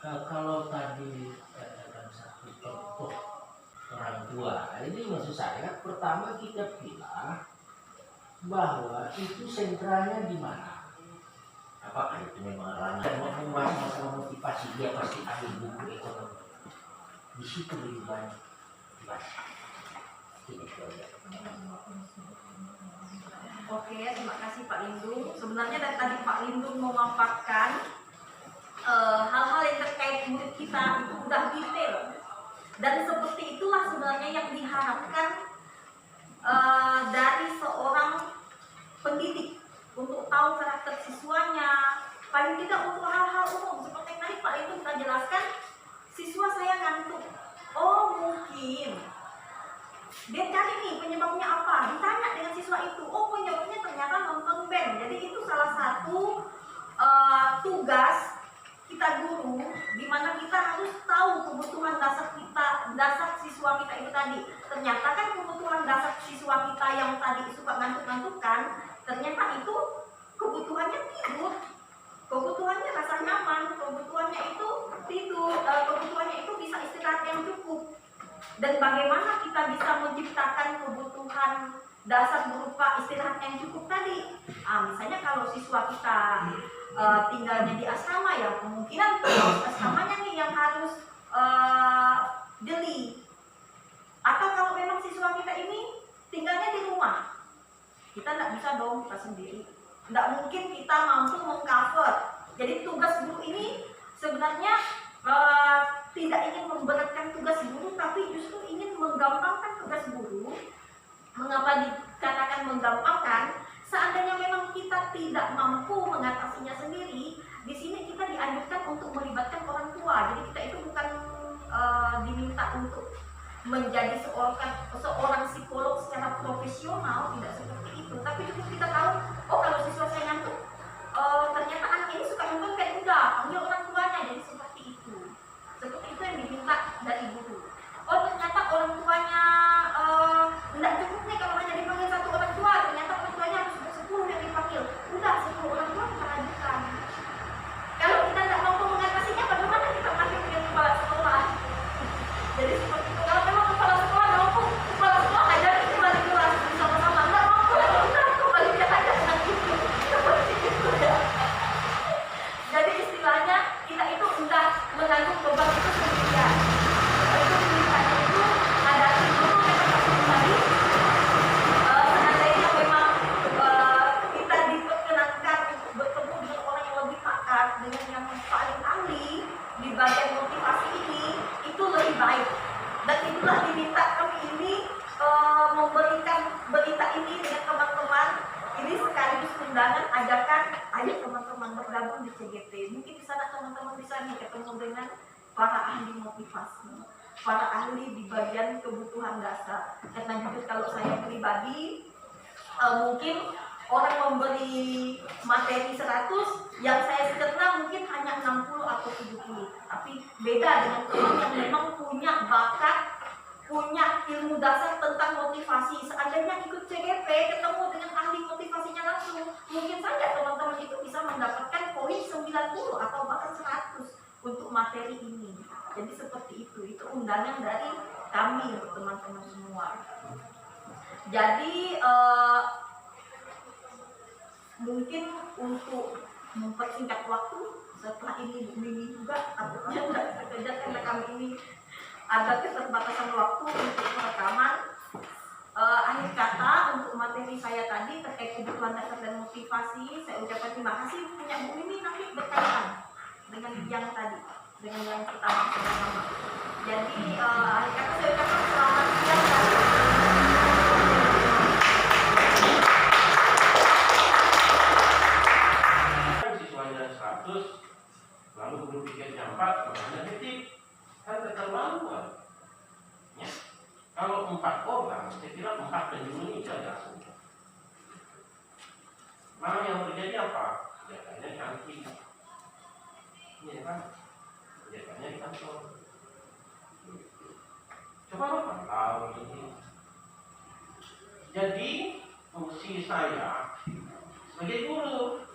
kalau tadi katakan satu contoh orang tua, ini maksud saya pertama kita pilih bahwa itu sentralnya di mana. Apakah itu memang ranah dan membahas masalah motivasi, dia pasti ambil buku ekonomi. Di situ lebih banyak dibahas. Ini saja. Oke, terima kasih Pak Lindung. Sebenarnya dari tadi Pak Lindung memaparkan hal-hal yang terkait murid kita itu udah detail. Dan seperti itulah sebenarnya yang diharapkan dari seorang pendidik untuk tahu karakter siswanya. Paling tidak untuk hal-hal umum seperti yang tadi Pak Lindung sudah jelaskan, siswa saya ngantuk. Oh mungkin dia cari nih penyebabnya apa, ditanya dengan siswa itu, oh penyebabnya ternyata nonton band. Jadi itu salah satu tugas kita guru, di mana kita harus tahu kebutuhan dasar kita, dasar siswa kita itu tadi. Ternyata kan kebutuhan dasar siswa kita yang tadi suka ngantuk-ngantukan, ternyata itu kebutuhannya tidur, kebutuhannya rasa nyaman, kebutuhannya itu tidur, kebutuhannya itu bisa istirahat yang cukup. Dan bagaimana kita bisa menciptakan kebutuhan dasar berupa istirahat yang cukup tadi? Misalnya kalau siswa kita tinggalnya di asrama, ya kemungkinan asramanya nih yang harus jeli. Atau kalau memang siswa kita ini tinggalnya di rumah, kita tidak bisa dong kita sendiri. Tidak mungkin kita mampu mengcover. Jadi tugas guru ini sebenarnya tidak ingin memberatkan tugas guru, tapi justru ingin menggampangkan tugas guru. Mengapa dikatakan menggampangkan? Seandainya memang kita tidak mampu mengatasinya sendiri, di sini kita dianjurkan untuk melibatkan orang tua. Jadi kita itu bukan diminta untuk menjadi seorang psikolog secara profesional, tidak seperti itu. Tapi cukup kita tahu, oh kalau siswa saya ngantuk, ternyata anak ini suka nonton kayak udah panggil orang tuanya. Jadi seperti itu yang diminta dari guru. Oh ternyata orang tuanya tidak cukup nih kalau hanya dipanggil satu orang tua, ternyata orang tuanya harus 10 yang dipanggil. Udah 10 orang tua kita lanjutkan. Kalau kita tidak mampu mengatasinya, bagaimana kita panggil dengan kepala sekolah? Jadi seperti itu. Kalau memang kepala sekolah mampu, kepala sekolah ajar itu lagi kelas sama-sama. Nggak mampu, udah kembali dia ajar dengan itu. Seperti itu ya. Jadi istilahnya kita itu sudah menanggung beban itu sendirian. Itu misalnya itu ada dulu tadi. Seandainya memang kita diperkenankan untuk bertemu dengan orang yang lebih pakar, dengan yang paling ahli di bagian motivasi ini, itu lebih baik. Dan itulah diminta kami ini memberikan berita ini dengan teman-teman. Ini sekaligus undangan ajakan, ayo teman-teman bergabung di CGT. Mungkin di sana teman-teman bisa nih ketemu dengan para ahli motivasi, para ahli di bagian kebutuhan dasar. Karena jujur kalau saya pribadi, mungkin orang memberi materi 100, yang saya cerna mungkin hanya 60 atau 70. Tapi beda dengan teman yang memang punya bakat, punya ilmu dasar tentang motivasi. Seandainya ikut CGP, ketemu dengan ahli motivasinya langsung, mungkin saja teman-teman itu bisa mendapatkan poin 90 atau bahkan 100 untuk materi ini. Jadi seperti itu undangan dari kami untuk teman-teman semua. Jadi mungkin untuk mempersingkat waktu, setelah ini juga takutnya tidak terkejar karena kami ini ada keterbatasan waktu untuk perekaman. Akhir kata untuk materi saya tadi terkait kebutuhan dasar dan motivasi, saya ucapkan terima kasih. Punya Bu ini nanti berkaitan dengan yang tadi, dengan yang kita bersama. Jadi akhir kata saya ucapkan selamat siang. Siswanya 100, lalu guru pikirnya 4, makanya titik. Kan keterlaluan ya. Kalau 4 orang, saya kira 4 penjuru ini saja langsung. Malah yang terjadi apa? Kegiatannya cantik, ya kan? Kegiatannya di kantor. Coba apa tahu ini. Jadi fungsi saya sebagai guru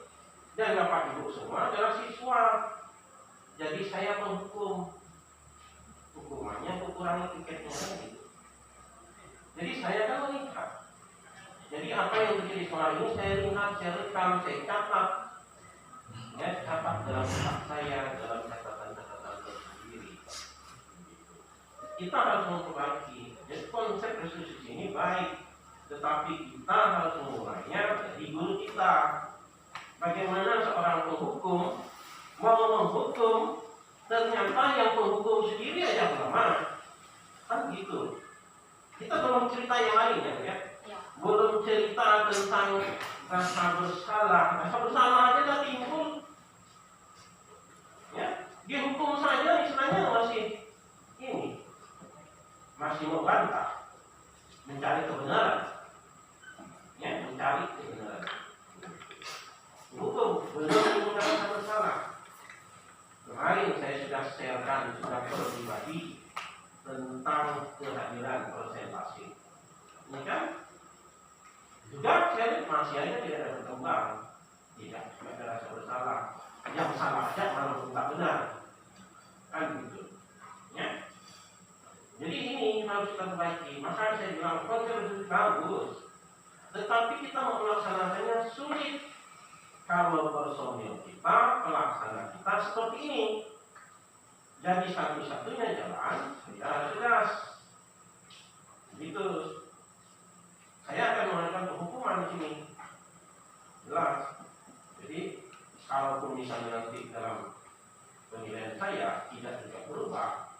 Dan Bapak Ibu semua adalah siswa. Jadi saya menghukum. Hukumannya kurangi tiketnya gitu. Jadi saya kan melihat. Jadi apa yang terjadi sekolah ini saya lihat, saya rekam, saya catat. Ya, catat dalam otak saya, dalam catatan-catatan tersendiri. Kita harus memperbaiki. Jadi konsep restitusi ini baik, tetapi kita harus memulainya dari guru kita. Bagaimana seorang penghukum mau menghukum, ternyata yang penghukum sendiri aja lemah, kan gitu. Kita belum cerita yang lainnya ya, belum cerita tentang rasa bersalah. Rasa bersalah aja dah timbul. Ya, dihukum saja istilahnya masih membantah, mencari kebenaran. Ya, mencari kebenaran. Hukum belum menggunakan rasa bersalah. Kemarin saya sudah sharekan sudah pribadi tentang kehadiran presentasi. Ini kan juga saya masih aja tidak ada berkembang, tidak ada rasa bersalah. Yang salah aja malah tak benar, kan gitu. Ya. Jadi ini harus kita perbaiki. Maka saya bilang konsep itu bagus, tetapi kita mau melaksanakannya sulit. Kalau personil kita, pelaksana kita seperti ini. Jadi satu-satunya jalan tidak harus jelas. Gitu. Saya akan melakukan penghukuman di sini. Jelas. Jadi kalaupun misalnya nanti dalam penilaian saya tidak juga berubah,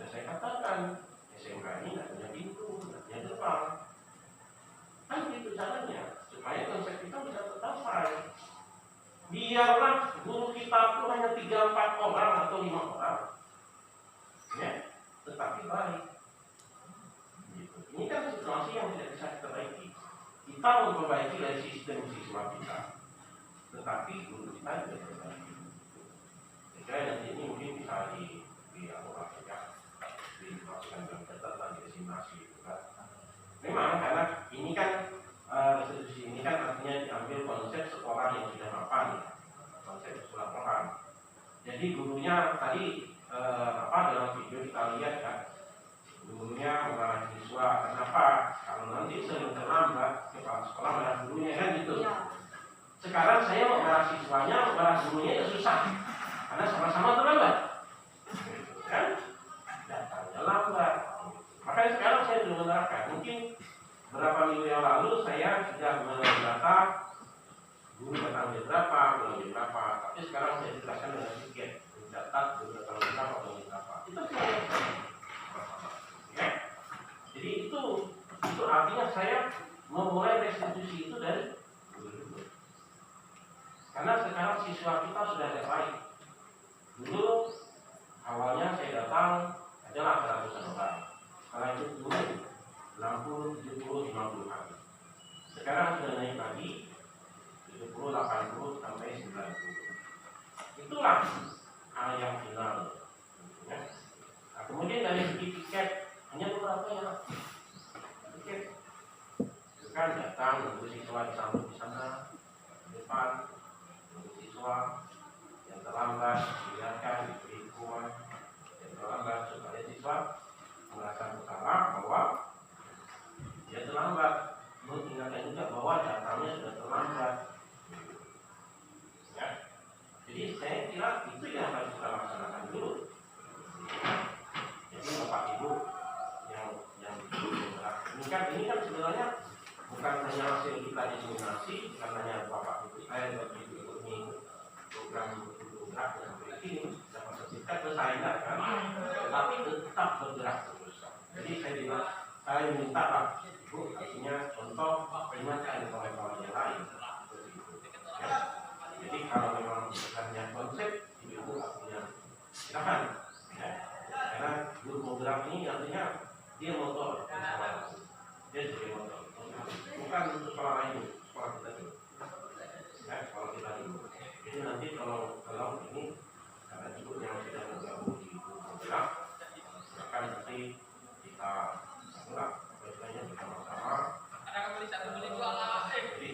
dan saya katakan SMK ini tidak punya pintu, tidak punya gerbang. Kan gitu caranya supaya konsep kita bisa tercapai. Biarlah guru kita itu hanya 3-4 orang atau 5 orang, ya, tetapi baik. Gitu. Ini kan situasi yang tidak bisa kita perbaiki. Kita memperbaiki dari sistem siswa kita, tetapi guru kita juga perbaiki. Jadi nanti ini mungkin bisa diaplikasikan, dimasukkan dalam catatan, disimulasi, gitu kan. Memang karena ini kan restitusi ini kan artinya diambil konsep sekolah yang sudah mapan, ya. Konsep sekolah mapan. Jadi gurunya tadi dalam video kita lihat kan, gurunya mengarah siswa. Kenapa? Kalau nanti sering terlambat kepala sekolah marah gurunya kan gitu. Iya. Sekarang saya mengarah siswanya, mengarah gurunya ya susah, karena sama-sama terlambat. Gitu, kan? Datanya lambat. Makanya sekarang saya sudah menerapkan. Mungkin berapa minggu yang lalu saya sudah mendata guru datang jam berapa, pulang jam berapa. Tapi sekarang saya jelaskan dengan tiket, mencatat guru datang jam berapa, pulang jam berapa. Itu saya. Ya. Jadi itu artinya saya memulai restitusi itu dari guru. Karena sekarang siswa kita sudah ada baik. Dulu awalnya saya datang adalah ratusan orang. Setelah itu turun 60, 70, 50 kali. Sekarang sudah naik lagi 70, 80 sampai 90. Itulah hal yang final. Ya. Nah, kemudian dari segi tiket hanya beberapa yang tiket. Kan datang untuk siswa disambut di sana di depan, untuk siswa yang terlambat dibiarkan diberi hukuman, yang terlambat supaya siswa merasa bersalah bahwa dia terlambat, mengingatkan juga bahwa datangnya sudah terlambat. Ya. Jadi saya kira itu yang harus kita laksanakan dulu. Jadi Bapak Ibu yang ini kan sebenarnya bukan hanya hasil kita diskriminasi, bukan hanya Bapak Ibu saya yang ikut program bergerak yang ini dapat sertifikat bersaing kan, tetapi tetap bergerak terus. Jadi saya bilang, saya minta lah Bu, artinya contoh ingatkan kawan-kawan yang lain. Ya. Jadi kalau memang bukannya konsep, Ibu artinya silakan. Ya. Karena guru bergerak ini artinya dia motor, dia sebagai motor. Bukan untuk sekolah lain, sekolah kita dulu. Ya, sekolah kita dulu. Jadi nanti kalau ini karena Ibu yang sudah bergabung di guru bergerak, akan nanti kita ulang. Biasanya bersama-sama. Jadi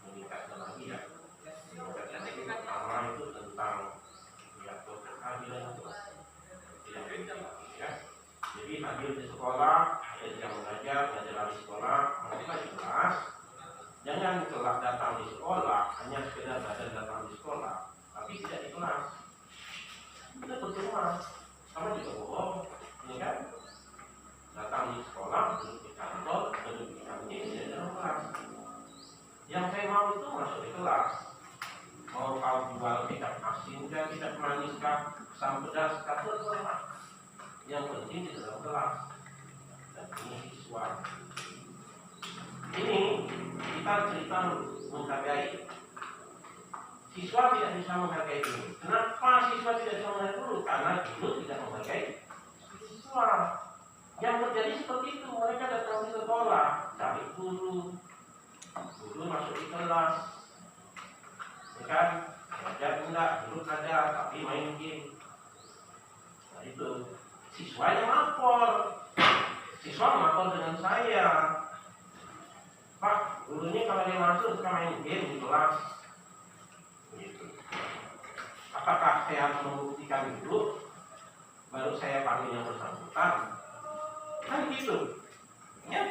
meningkatkan lagi ya. Meningkatkan lagi kelas. Mau kau jual kecap asin kah, kecap manis kah, asam pedas kah, terserah. Yang penting di dalam kelas. Dan ini siswa. Ini kita cerita menghargai. Siswa tidak bisa menghargai guru. Kenapa siswa tidak bisa menghargai guru? Karena guru tidak menghargai siswa. Yang terjadi seperti itu, mereka datang ke sekolah, cari guru masuk di kelas, ya kan? Belajar enggak, guru ada, tapi main game. Nah itu, siswa yang lapor. Siswa melapor dengan saya, Pak, gurunya kalau dia masuk suka main game di kelas. Begitu. Apakah saya harus membuktikan dulu, baru saya panggil yang bersangkutan? Kan gitu, ya?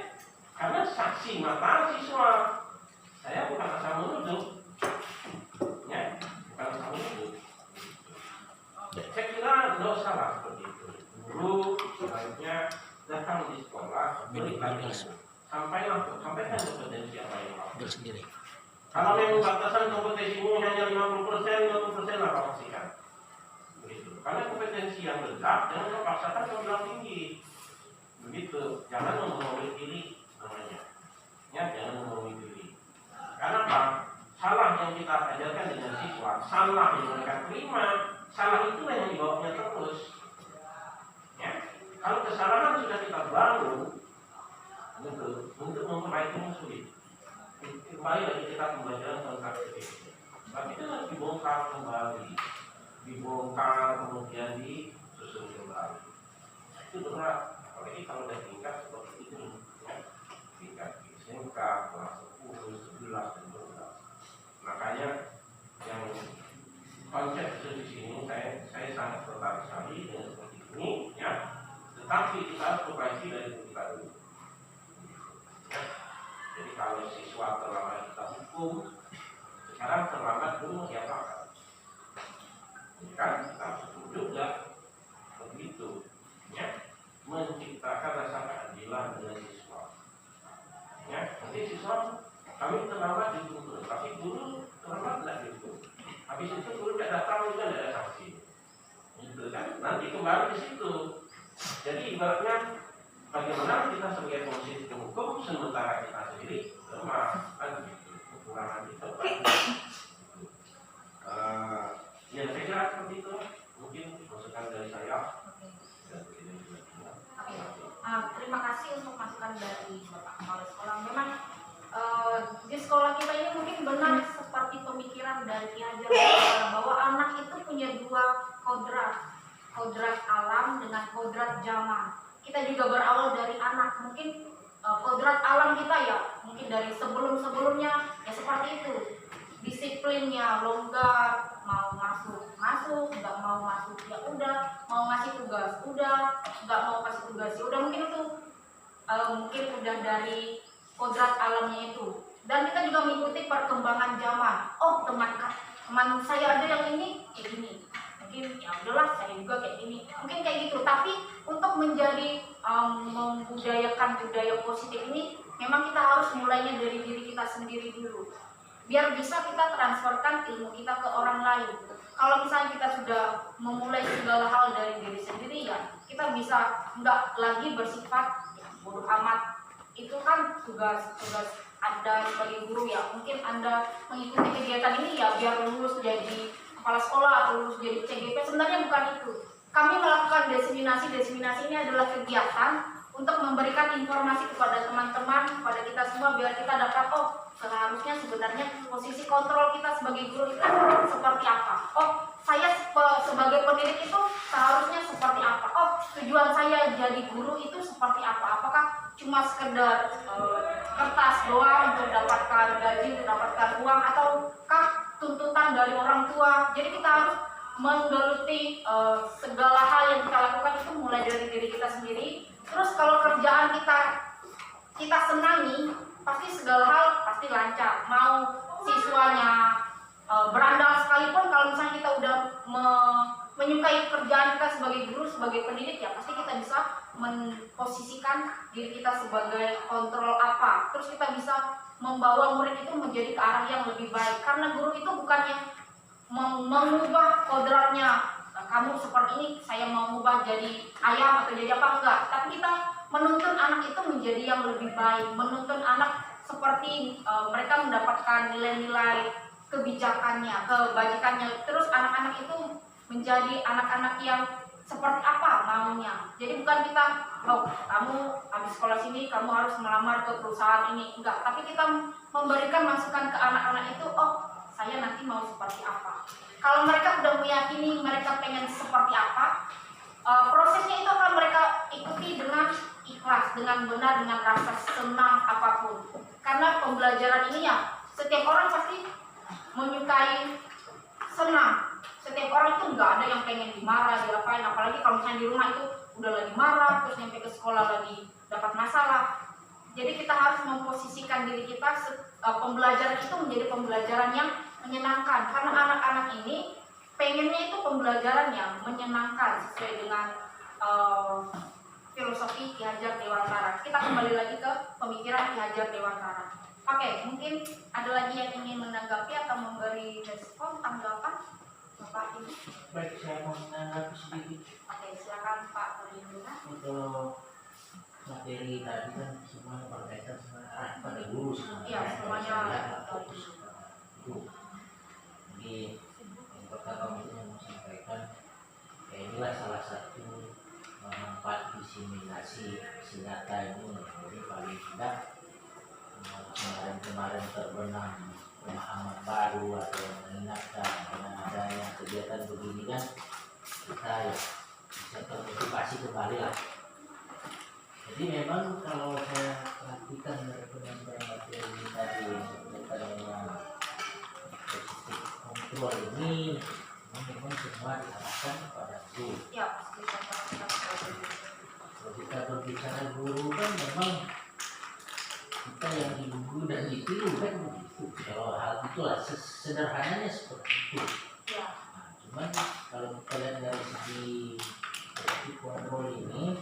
Karena saksi mata siswa. Saya bukan asal menuduh, ya, bukan asal menuduh. Saya kira tidak salah seperti itu. Guru sebaiknya datang di sekolah, sampaikan kompetensi apa yang mau. Kalau memang batasan kompetensimu hanya 50%, apa pastikan. Begitu. Karena kompetensi yang rendah jangan kau paksakan ke bilang tinggi. Begitu. Jangan membohongi diri namanya. Ya, jangan membohongi diri. Karena apa? Salah yang kita ajarkan dengan siswa, salah yang mereka terima, salah itu yang dibawanya terus. Ya. Kalau kesalahan sudah kita bangun, untuk memperbaikinya sulit. Kembali lagi kita pembelajaran tentang kritik. Tapi itu harus dibongkar kembali, dibongkar kemudian disusun kembali. Itu berat. Apalagi kalau ada tingkat seperti ini, ya. Tingkat SMK, kelas 10, 11, dan 12. Makanya yang konsep di sini saya sangat tertarik sekali dengan seperti ini, ya. Tetapi kita harus berbaiki dari kita dulu. Ya. Jadi kalau siswa terlambat kita hukum, sekarang terlambat dulu diapakan? Kan kita harus juga begitu, ya, menciptakan rasa keadilan dengan siswa. Ya, nanti siswa kami terlambat dihukum, tapi guru terlambat tidak dihukum. Habis itu guru tidak datang juga tidak ada sanksi. Itu kan nanti kembali ke situ. Jadi ibaratnya bagaimana kita sebagai posisi hukum sementara kita sendiri lemah, kan begitu, kekurangan itu. Ya saya kira seperti itu, mungkin masukan dari saya. Terima kasih untuk masukan dari Bapak Kepala Sekolah. Memang di sekolah kita ini mungkin benar seperti pemikiran dari Ki Hajar bahwa anak itu punya dua kodrat alam dengan kodrat zaman. Kita juga berawal dari anak, mungkin kodrat alam kita ya mungkin dari sebelumnya ya seperti itu, disiplinnya longgar, mau masuk, nggak mau masuk ya udah, mau ngasih tugas udah, nggak mau kasih tugas ya udah, mungkin itu mungkin udah dari kodrat alamnya itu. Dan kita juga mengikuti perkembangan zaman. Oh teman saya ada yang ini kayak gini, mungkin ya udahlah saya juga kayak gini, mungkin kayak gitu. Tapi untuk menjadi membudayakan budaya positif ini memang kita harus mulainya dari diri kita sendiri dulu, biar bisa kita transferkan ilmu kita ke orang lain. Kalau misalnya kita sudah memulai segala hal dari diri sendiri, ya kita bisa nggak lagi bersifat ya, bodoh amat. Itu kan tugas Anda sebagai guru ya. Mungkin Anda mengikuti kegiatan ini ya biar lulus jadi kepala sekolah atau lulus jadi CGP. Sebenarnya bukan itu. Kami melakukan diseminasi ini adalah kegiatan untuk memberikan informasi kepada teman-teman, kepada kita semua, biar kita dapat, oh seharusnya sebenarnya posisi kontrol kita sebagai guru itu seperti apa. Oh saya sebagai pendidik itu seharusnya seperti apa. Oh tujuan saya jadi guru itu seperti apa. Apakah cuma sekedar kertas doang untuk dapatkan gaji, untuk dapatkan uang, ataukah tuntutan dari orang tua. Jadi kita harus menggeluti segala hal yang kita lakukan itu mulai dari diri kita sendiri. Terus kalau kerjaan kita senangi, pasti segala hal pasti lancar. Mau siswanya berandal sekalipun, kalau misalnya kita udah menyukai kerjaan kita sebagai guru, sebagai pendidik, ya pasti kita bisa memposisikan diri kita sebagai kontrol apa. Terus kita bisa membawa murid itu menjadi ke arah yang lebih baik. Karena guru itu bukannya mengubah kodratnya, kamu seperti ini, saya mau mengubah jadi ayam atau jadi apa, enggak. Tapi kita menuntun anak itu menjadi yang lebih baik, menuntun anak seperti mereka mendapatkan nilai-nilai kebijakannya, kebajikannya. Terus anak-anak itu menjadi anak-anak yang seperti apa maunya. Jadi bukan kita, oh kamu habis sekolah sini kamu harus melamar ke perusahaan ini, enggak. Tapi kita memberikan masukan ke anak-anak itu, oh saya nanti mau seperti apa. Kalau mereka sudah meyakini mereka pengen seperti apa, prosesnya itu akan mereka ikuti dengan ikhlas, dengan benar, dengan rasa senang apapun. Karena pembelajaran ini ya setiap orang pasti menyukai senang. Setiap orang itu nggak ada yang pengen dimarah, diapain. Apalagi kalau misalnya di rumah itu udah lagi marah, terus nyampe ke sekolah lagi dapat masalah. Jadi kita harus memposisikan diri kita, pembelajaran itu menjadi pembelajaran yang menyenangkan. Karena anak-anak ini pengennya itu pembelajaran yang menyenangkan sesuai dengan filosofi Ki Hajar Dewantara. Kita kembali lagi ke pemikiran Ki Hajar Dewantara. Oke, mungkin ada lagi yang ingin menanggapi atau memberi respon, tanggapan Bapak ini? Baik, saya mau menanggapi sedikit. Oke, silakan Pak Perlindungan. Untuk materi tadi kan semuanya berkaitan sama arah pada guru sebenarnya. Iya, semuanya fokus kepada guru. Jadi yang pertama itu yang mau sampaikan, ya inilah salah satu manfaat diseminasi senjata ini. Jadi paling tidak kemarin terbenam pemahaman baru atau mengingatkan dengan adanya kegiatan begini kan kita ya bisa termotivasi kembali lah. Jadi memang kalau saya perhatikan dari penyampaian materi ini tadi berkaitan dengan positif kontrol ini memang semua diarahkan kepada guru. Ya, Kalau kita berbicara guru kan memang kita yang diburu dan ditiru kan begitu. Kalau hal itulah sederhananya seperti itu. ya. Nah, cuman kalau kita lihat dari segi positif kontrol ini,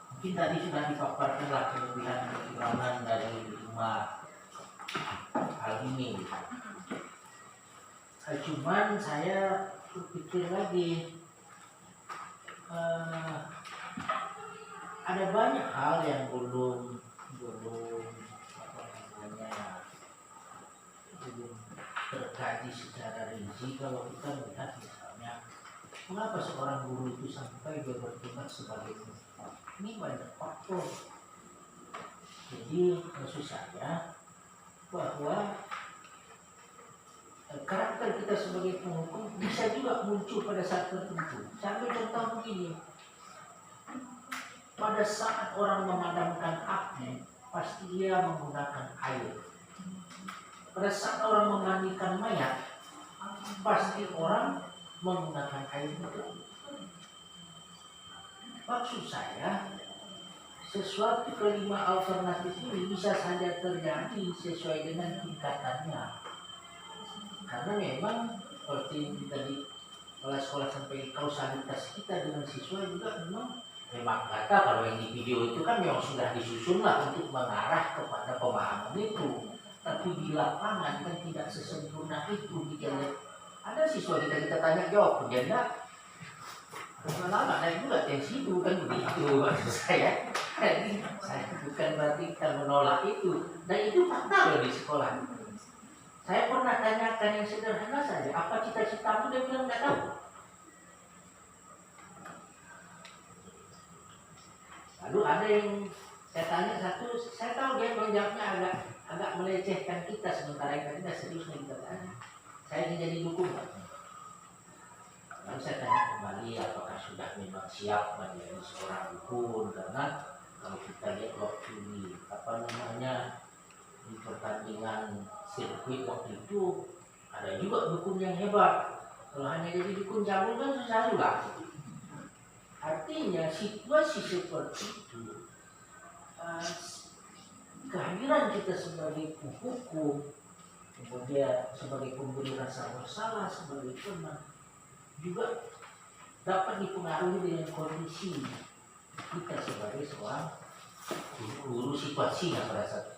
mungkin tadi sudah dipaparkan lah kelebihan kekurangan dari 5 hal ini. Cuman saya berpikir lagi, ada banyak hal yang belum terkaji secara rinci. Kalau kita melihat misalnya mengapa seorang guru itu sampai dia bertindak sebagai ustaz, ini banyak faktor. Jadi maksud saya bahwa karakter kita sebagai penghukum bisa juga muncul pada saat tertentu. Saya ambil contoh begini. Pada saat orang memadamkan api, pasti dia menggunakan air. Pada saat orang memandikan mayat, pasti orang menggunakan air juga. Maksud saya, sesuatu kelima alternatif ini bisa saja terjadi sesuai dengan tingkatannya. Karena memang seperti tadi sekolah sampai kausalitas kita dengan siswa juga memang kata kalau yang di video itu kan memang sudah disusun lah untuk mengarah kepada pemahaman itu. Tapi di lapangan kan tidak sesempurna itu. Kita lihat ada siswa kita tanya jawab, dia enggak. Lama-lama naik juga tensi itu kan begitu maksud saya. Jadi saya bukan berarti kita menolak itu. Dan itu fakta loh di sekolah. Saya pernah tanyakan yang sederhana saja, apa cita-citamu? Dia bilang nggak tahu. Lalu ada yang saya tanya satu, saya tahu dia menjawabnya agak melecehkan kita, sementara yang kita serius kita tanya. Saya ingin jadi dukung. Lalu saya tanya kembali, apakah sudah memang siap menjadi seorang dukun? Karena kalau kita lihat waktu di pertandingan sirkuit waktu itu ada juga dukun yang hebat. Kalau hanya jadi dukun cabul kan susah juga. Artinya situasi seperti itu, kehadiran kita sebagai penghukum, kemudian sebagai pemberi rasa bersalah, sebagai teman, juga dapat dipengaruhi dengan kondisi kita sebagai seorang guru situasinya pada saat itu.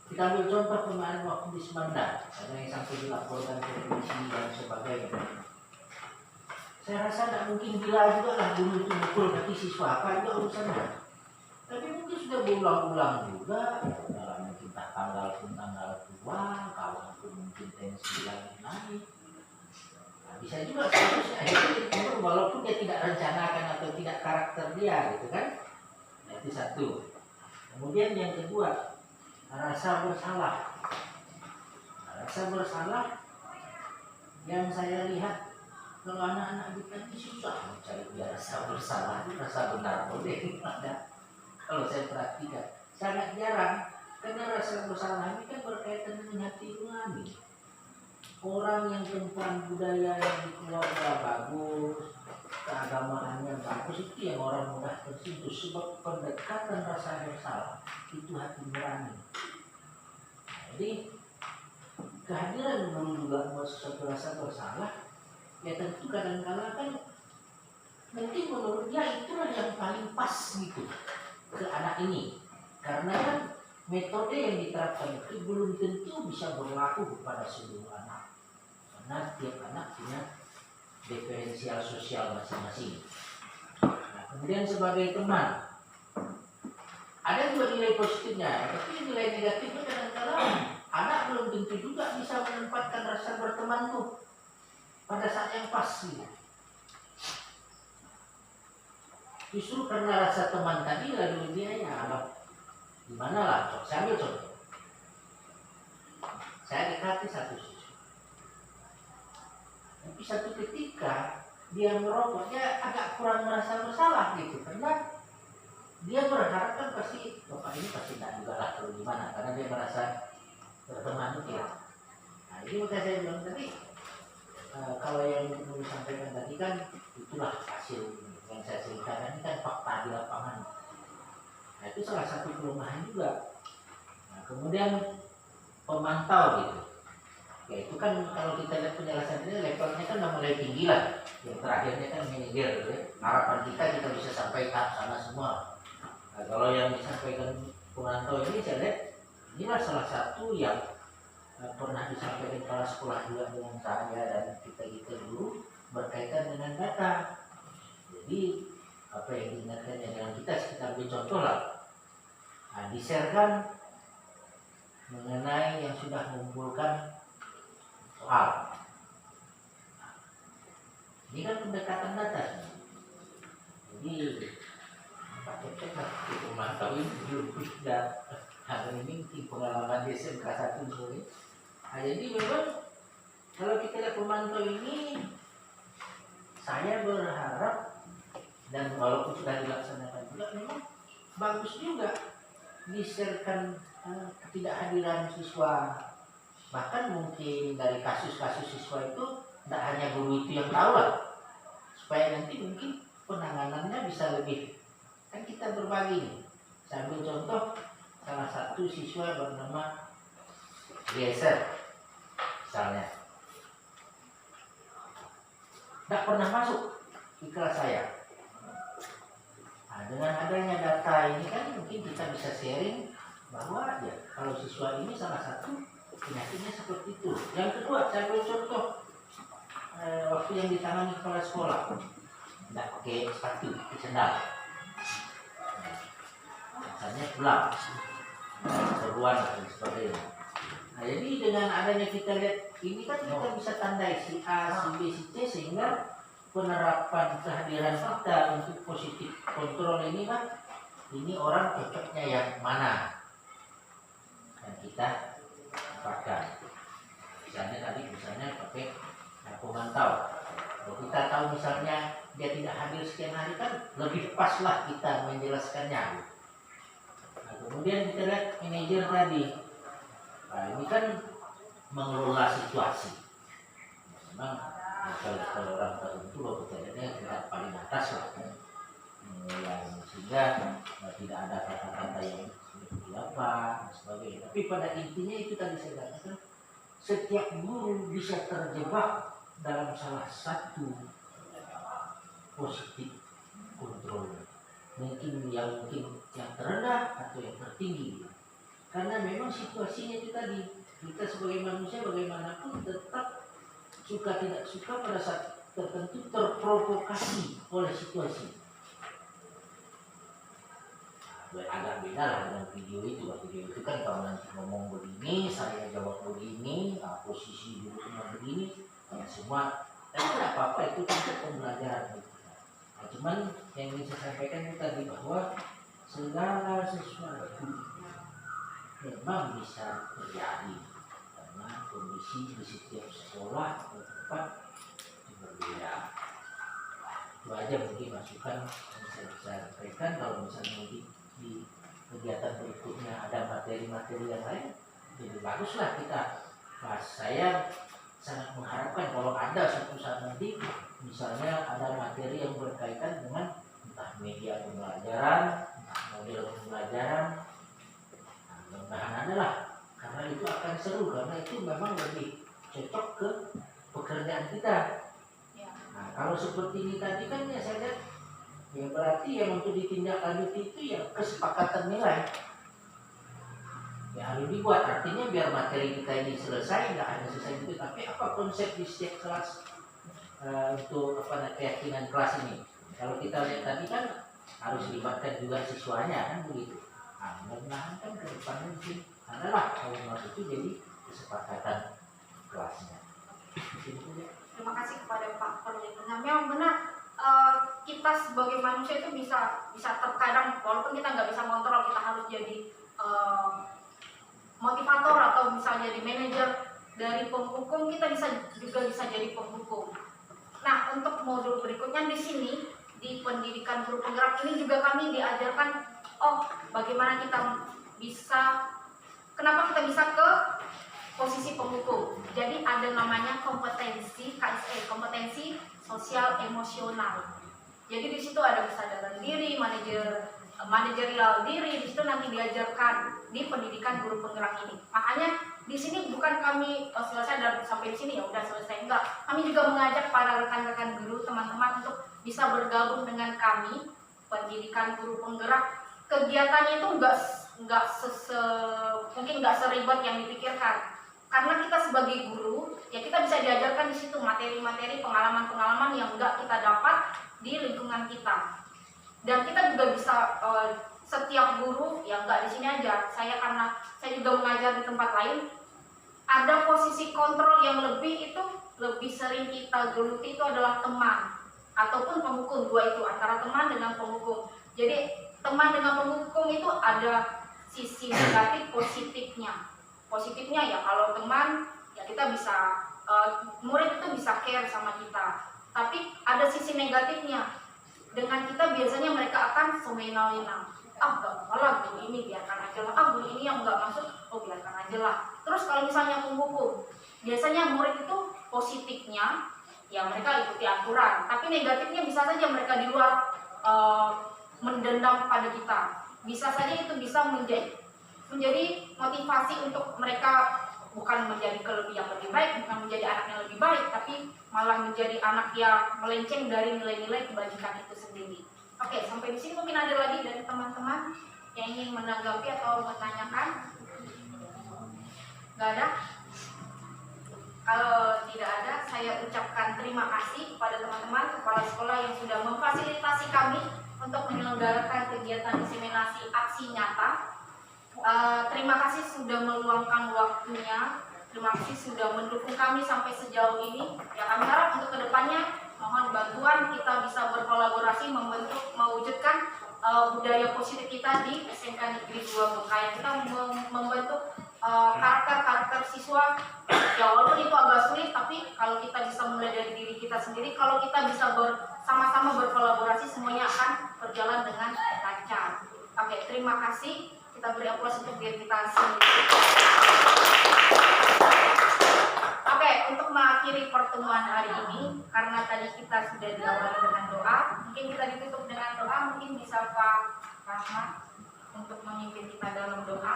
Kita ambil contoh kemarin waktu di Semanda, ada yang sampai dilaporkan ke polisi dan sebagainya. Saya rasa tidak mungkin gila juga lah guru itu mukul kaki siswa, apa juga urusannya. Tapi mungkin sudah berulang-ulang juga, dalam mungkin tanggal pun tanggal tua, kawan pun mungkin tensi lagi naik. Nah, bisa juga seharusnya akhirnya walaupun dia tidak rencanakan atau tidak karakter dia gitu kan. Nah, itu satu. Kemudian yang kedua, rasa bersalah. Rasa bersalah yang saya lihat kalau anak-anak kita ini susah mencari dia rasa bersalah, rasa benar boleh ada. Kalau saya perhatikan sangat jarang, karena rasa bersalah ini kan berkaitan dengan hati nurani. Orang yang perempuan budaya yang di keluarga bagus, keagamaannya bagus, itu yang orang mudah tersentuh. Sebab pendekatan rasa bersalah itu hati nurani. Jadi kehadiran guru juga membuat sesuatu rasa bersalah, ya tentu kadang-kadang kan mungkin menurut dia itulah yang paling pas gitu ke anak ini, karena kan metode yang diterapkan itu belum tentu bisa berlaku kepada seluruh anak, karena tiap anak punya diferensial sosial masing-masing. Nah, kemudian sebagai teman ada juga nilai positifnya, tapi nilai negatifnya kadang-kadang anak belum tentu juga bisa menempatkan rasa berteman tuh pada saat yang pas gitu. Justru karena rasa teman tadi lalu dia gimana lah, saya ambil contoh. Saya dekati satu siswa, tapi satu ketika dia merokok, dia agak kurang merasa bersalah gitu, karena dia berharap kan pasti bapak ini pasti tidak juga lah terus gimana, karena dia merasa berteman itu ya. Nah ini maka saya bilang tadi, kalau yang dulu sampaikan tadi kan itulah hasil yang saya ceritakan, ini kan fakta di lapangan. Nah itu salah satu kelemahan juga. Nah kemudian pemantau gitu, ya itu kan kalau kita lihat penjelasan ini levelnya kan udah mulai tinggi lah. Yang terakhirnya kan manajer gitu ya. Harapan kita bisa sampai tahap sana semua. Nah, kalau yang disampaikan pemantau ini saya lihat inilah salah satu yang pernah disampaikan kepala sekolah juga dengan saya dan kita dulu berkaitan dengan data. Jadi apa yang diingatkannya dengan kita ambil contoh lah. Nah, di-sharekan mengenai yang sudah mengumpulkan soal. Ini kan pendekatan data. Jadi pakai cek itu mantau ini belum sudah hari ini pengalaman di SMK 1 sore. Nah, jadi memang kalau kita lihat pemantau ini, saya berharap dan walaupun sudah dilaksanakan juga memang bagus juga di-sharekan ketidakhadiran siswa. Bahkan mungkin dari kasus-kasus siswa itu tidak hanya guru itu yang tahu lah, supaya nanti mungkin penanganannya bisa lebih. Kan kita berbagi nih. Saya ambil contoh salah satu siswa bernama Geser misalnya, tidak pernah masuk di kelas saya. Nah, dengan adanya data ini kan mungkin kita bisa sharing bahwa ya kalau siswa ini salah satu penyakitnya seperti itu. Yang kedua, saya ambil contoh waktu yang ditangani kepala sekolah, tidak pakai sepatu, pakai sandal. Misalnya pulang, seruan dan sebagainya. Nah, jadi dengan adanya kita lihat ini kan kita bisa tandai si A, si B, si C, sehingga penerapan kehadiran kita untuk positif kontrol ini kan, ini orang cocoknya yang mana dan kita pakai. Misalnya pakai pemantau. Kalau kita tahu misalnya dia tidak hadir sekian hari kan lebih pas lah kita menjelaskannya. Nah, kemudian kita lihat manajer tadi. Nah, ini kan mengelola situasi. Memang kalau orang tertentu loh pekerjaannya tidak paling atas lah, yang sehingga tidak ada kata-kata yang seperti apa dan sebagainya. Tapi pada intinya itu tadi saya katakan, setiap guru bisa terjebak dalam salah satu positif kontrol. mungkin yang terendah atau yang tertinggi. Karena memang situasinya itu tadi, kita sebagai manusia bagaimanapun tetap suka tidak suka pada saat tertentu terprovokasi oleh situasi. Agak beda lah dengan video itu. Video itu kan kalau nanti ngomong begini, saya jawab begini, posisi duduknya begini, ya semua. Tapi tidak apa-apa, itu kan pembelajaran. Nah, cuman yang ingin saya sampaikan itu tadi bahwa segala sesuatu memang bisa terjadi karena kondisi di setiap sekolah atau tempat berbeda. Itu aja mungkin masukan yang saya bisa sampaikan. Kalau misalnya di kegiatan berikutnya ada materi-materi yang lain, jadi baguslah kita bahas. Saya sangat mengharapkan kalau ada suatu saat nanti misalnya ada materi yang berkaitan dengan entah media pembelajaran, entah model pembelajaran, nah, mudah-mudahan ada lah, karena itu akan seru, karena itu memang lebih cocok ke pekerjaan kita. Nah, kalau seperti ini tadi kan ya saya lihat, ya berarti yang untuk ditindaklanjuti itu ya kesepakatan nilai. Ya harus dibuat, artinya biar materi kita ini selesai, nggak hanya selesai itu, tapi apa konsep di setiap kelas untuk keyakinan kelas ini. Kalau kita lihat tadi kan harus libatkan juga siswanya kan begitu. Nah, mudah-mudahan kan ke depannya mungkin adalah kalau itu jadi kesepakatan kelasnya. Terima kasih kepada Pak Perlin. Nah, memang benar kita sebagai manusia itu bisa terkadang walaupun kita nggak bisa kontrol, kita harus jadi motivator atau misalnya jadi manajer dari penghukum, kita juga bisa jadi penghukum. Nah, untuk modul berikutnya di sini di pendidikan guru penggerak ini juga kami diajarkan bagaimana kita bisa, kenapa kita bisa ke posisi penghukum. Jadi ada namanya kompetensi KSE, kompetensi sosial emosional. Jadi di situ ada kesadaran diri, manajerial diri, di situ nanti diajarkan di pendidikan guru penggerak ini. Makanya di sini bukan kami selesai dan sampai di sini ya udah selesai, enggak. Kami juga mengajak para rekan-rekan guru, teman-teman untuk bisa bergabung dengan kami pendidikan guru penggerak. Kegiatannya itu mungkin nggak seribet yang dipikirkan. Karena kita sebagai guru, ya kita bisa diajarkan di situ materi-materi, pengalaman-pengalaman yang enggak kita dapat di lingkungan kita. Dan kita juga bisa setiap guru, ya enggak di sini aja. Karena saya juga mengajar di tempat lain, ada posisi kontrol yang lebih sering kita geluti itu adalah teman ataupun penghukum. Dua itu, antara teman dengan penghukum. Jadi teman dengan penghukum itu ada sisi negatif, positifnya. Positifnya ya kalau teman ya kita bisa murid itu bisa care sama kita. Tapi ada sisi negatifnya. Dengan kita biasanya mereka akan semena-mena. Gak malah guru ini biarkan aja lah. Guru ini yang nggak masuk, biarkan aja lah. Terus kalau misalnya penghukum, biasanya murid itu positifnya ya mereka ikuti aturan. Tapi negatifnya bisa saja mereka di luar mendendam pada kita. Bisa saja itu bisa menjadi motivasi untuk mereka bukan menjadi yang lebih baik, bukan menjadi anak yang lebih baik, tapi malah menjadi anak yang melenceng dari nilai-nilai kebajikan itu sendiri. Oke, sampai di sini mungkin ada lagi dari teman-teman yang ingin menanggapi atau menanyakan? Nggak ada? Kalau tidak ada, saya ucapkan terima kasih kepada teman-teman kepala sekolah yang sudah memfasilitasi kami untuk menyelenggarakan kegiatan diseminasi aksi nyata. Terima kasih sudah meluangkan waktunya. Terima kasih sudah mendukung kami sampai sejauh ini. Ya, kami harap untuk kedepannya mohon bantuan kita bisa berkolaborasi mewujudkan budaya positif kita di SMK Negeri 2 Bengkayang. Kita membentuk karakter-karakter siswa. Ya walaupun itu agak sulit, tapi kalau kita bisa mulai dari diri kita sendiri, kalau kita bisa sama-sama berkolaborasi, semuanya akan berjalan dengan lancar. Oke, terima kasih. Kita beri aplaus untuk diri kita sendiri. Oke, untuk mengakhiri pertemuan hari ini, karena tadi kita sudah diawali dengan doa, mungkin kita ditutup dengan doa. Mungkin bisa Pak Rahmat untuk memimpin kita dalam doa.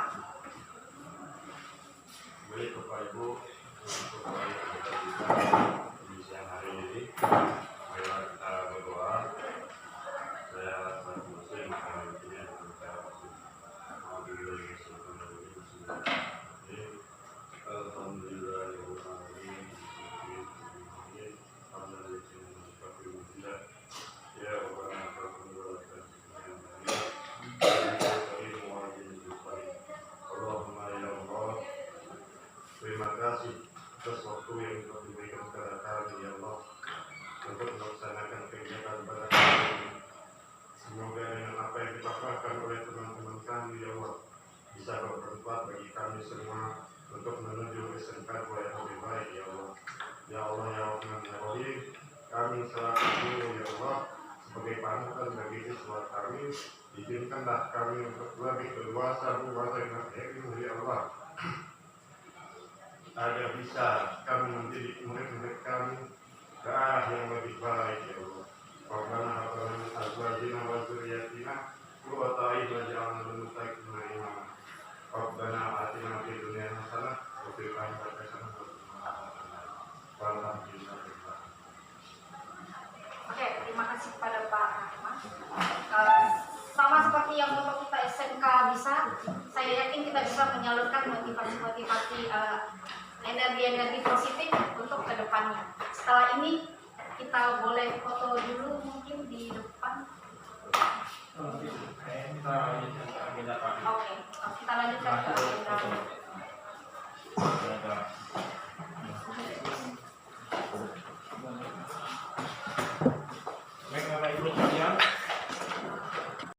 Baik Bapak Ibu, untuk kita di siang hari ini, marilah kita berdoa. Saya Muslim kasih atas waktu yang telah diberikan kepada kami, ya Allah, untuk melaksanakan kegiatan pada hari ini. Semoga dengan apa yang dipaparkan oleh teman-teman kami, ya Allah, bisa bermanfaat bagi kami semua untuk menuju SMK 2 yang lebih baik, ya Allah. Ya Allah, ya Rahman, ya Rahim, kami selaku guru, ya Allah, sebagai panutan bagi siswa kami, izinkanlah kami untuk lebih berluasa yang ilmu, ya Allah, agar bisa kami mendidik murid-murid kami ke arah yang lebih baik, ya Allah. Rabbana hab lana min azwajina wa dzurriyyatina qurrata a'yun waj'alna lil muttaqina imama. Rabbana atina fid dunya hasanah wa fil akhirati hasanah wa qina adzaban nar. Walhamdulillah. Oke, terima kasih kepada Pak Rahmat. Sama seperti yang untuk kita SMK bisa, saya yakin kita bisa menyalurkan motivasi-motivasi energi-energi positif untuk kedepannya. Setelah ini kita boleh foto dulu mungkin di depan. Kita lanjutkan ke agenda Pak. Oke, kita lanjutkan ke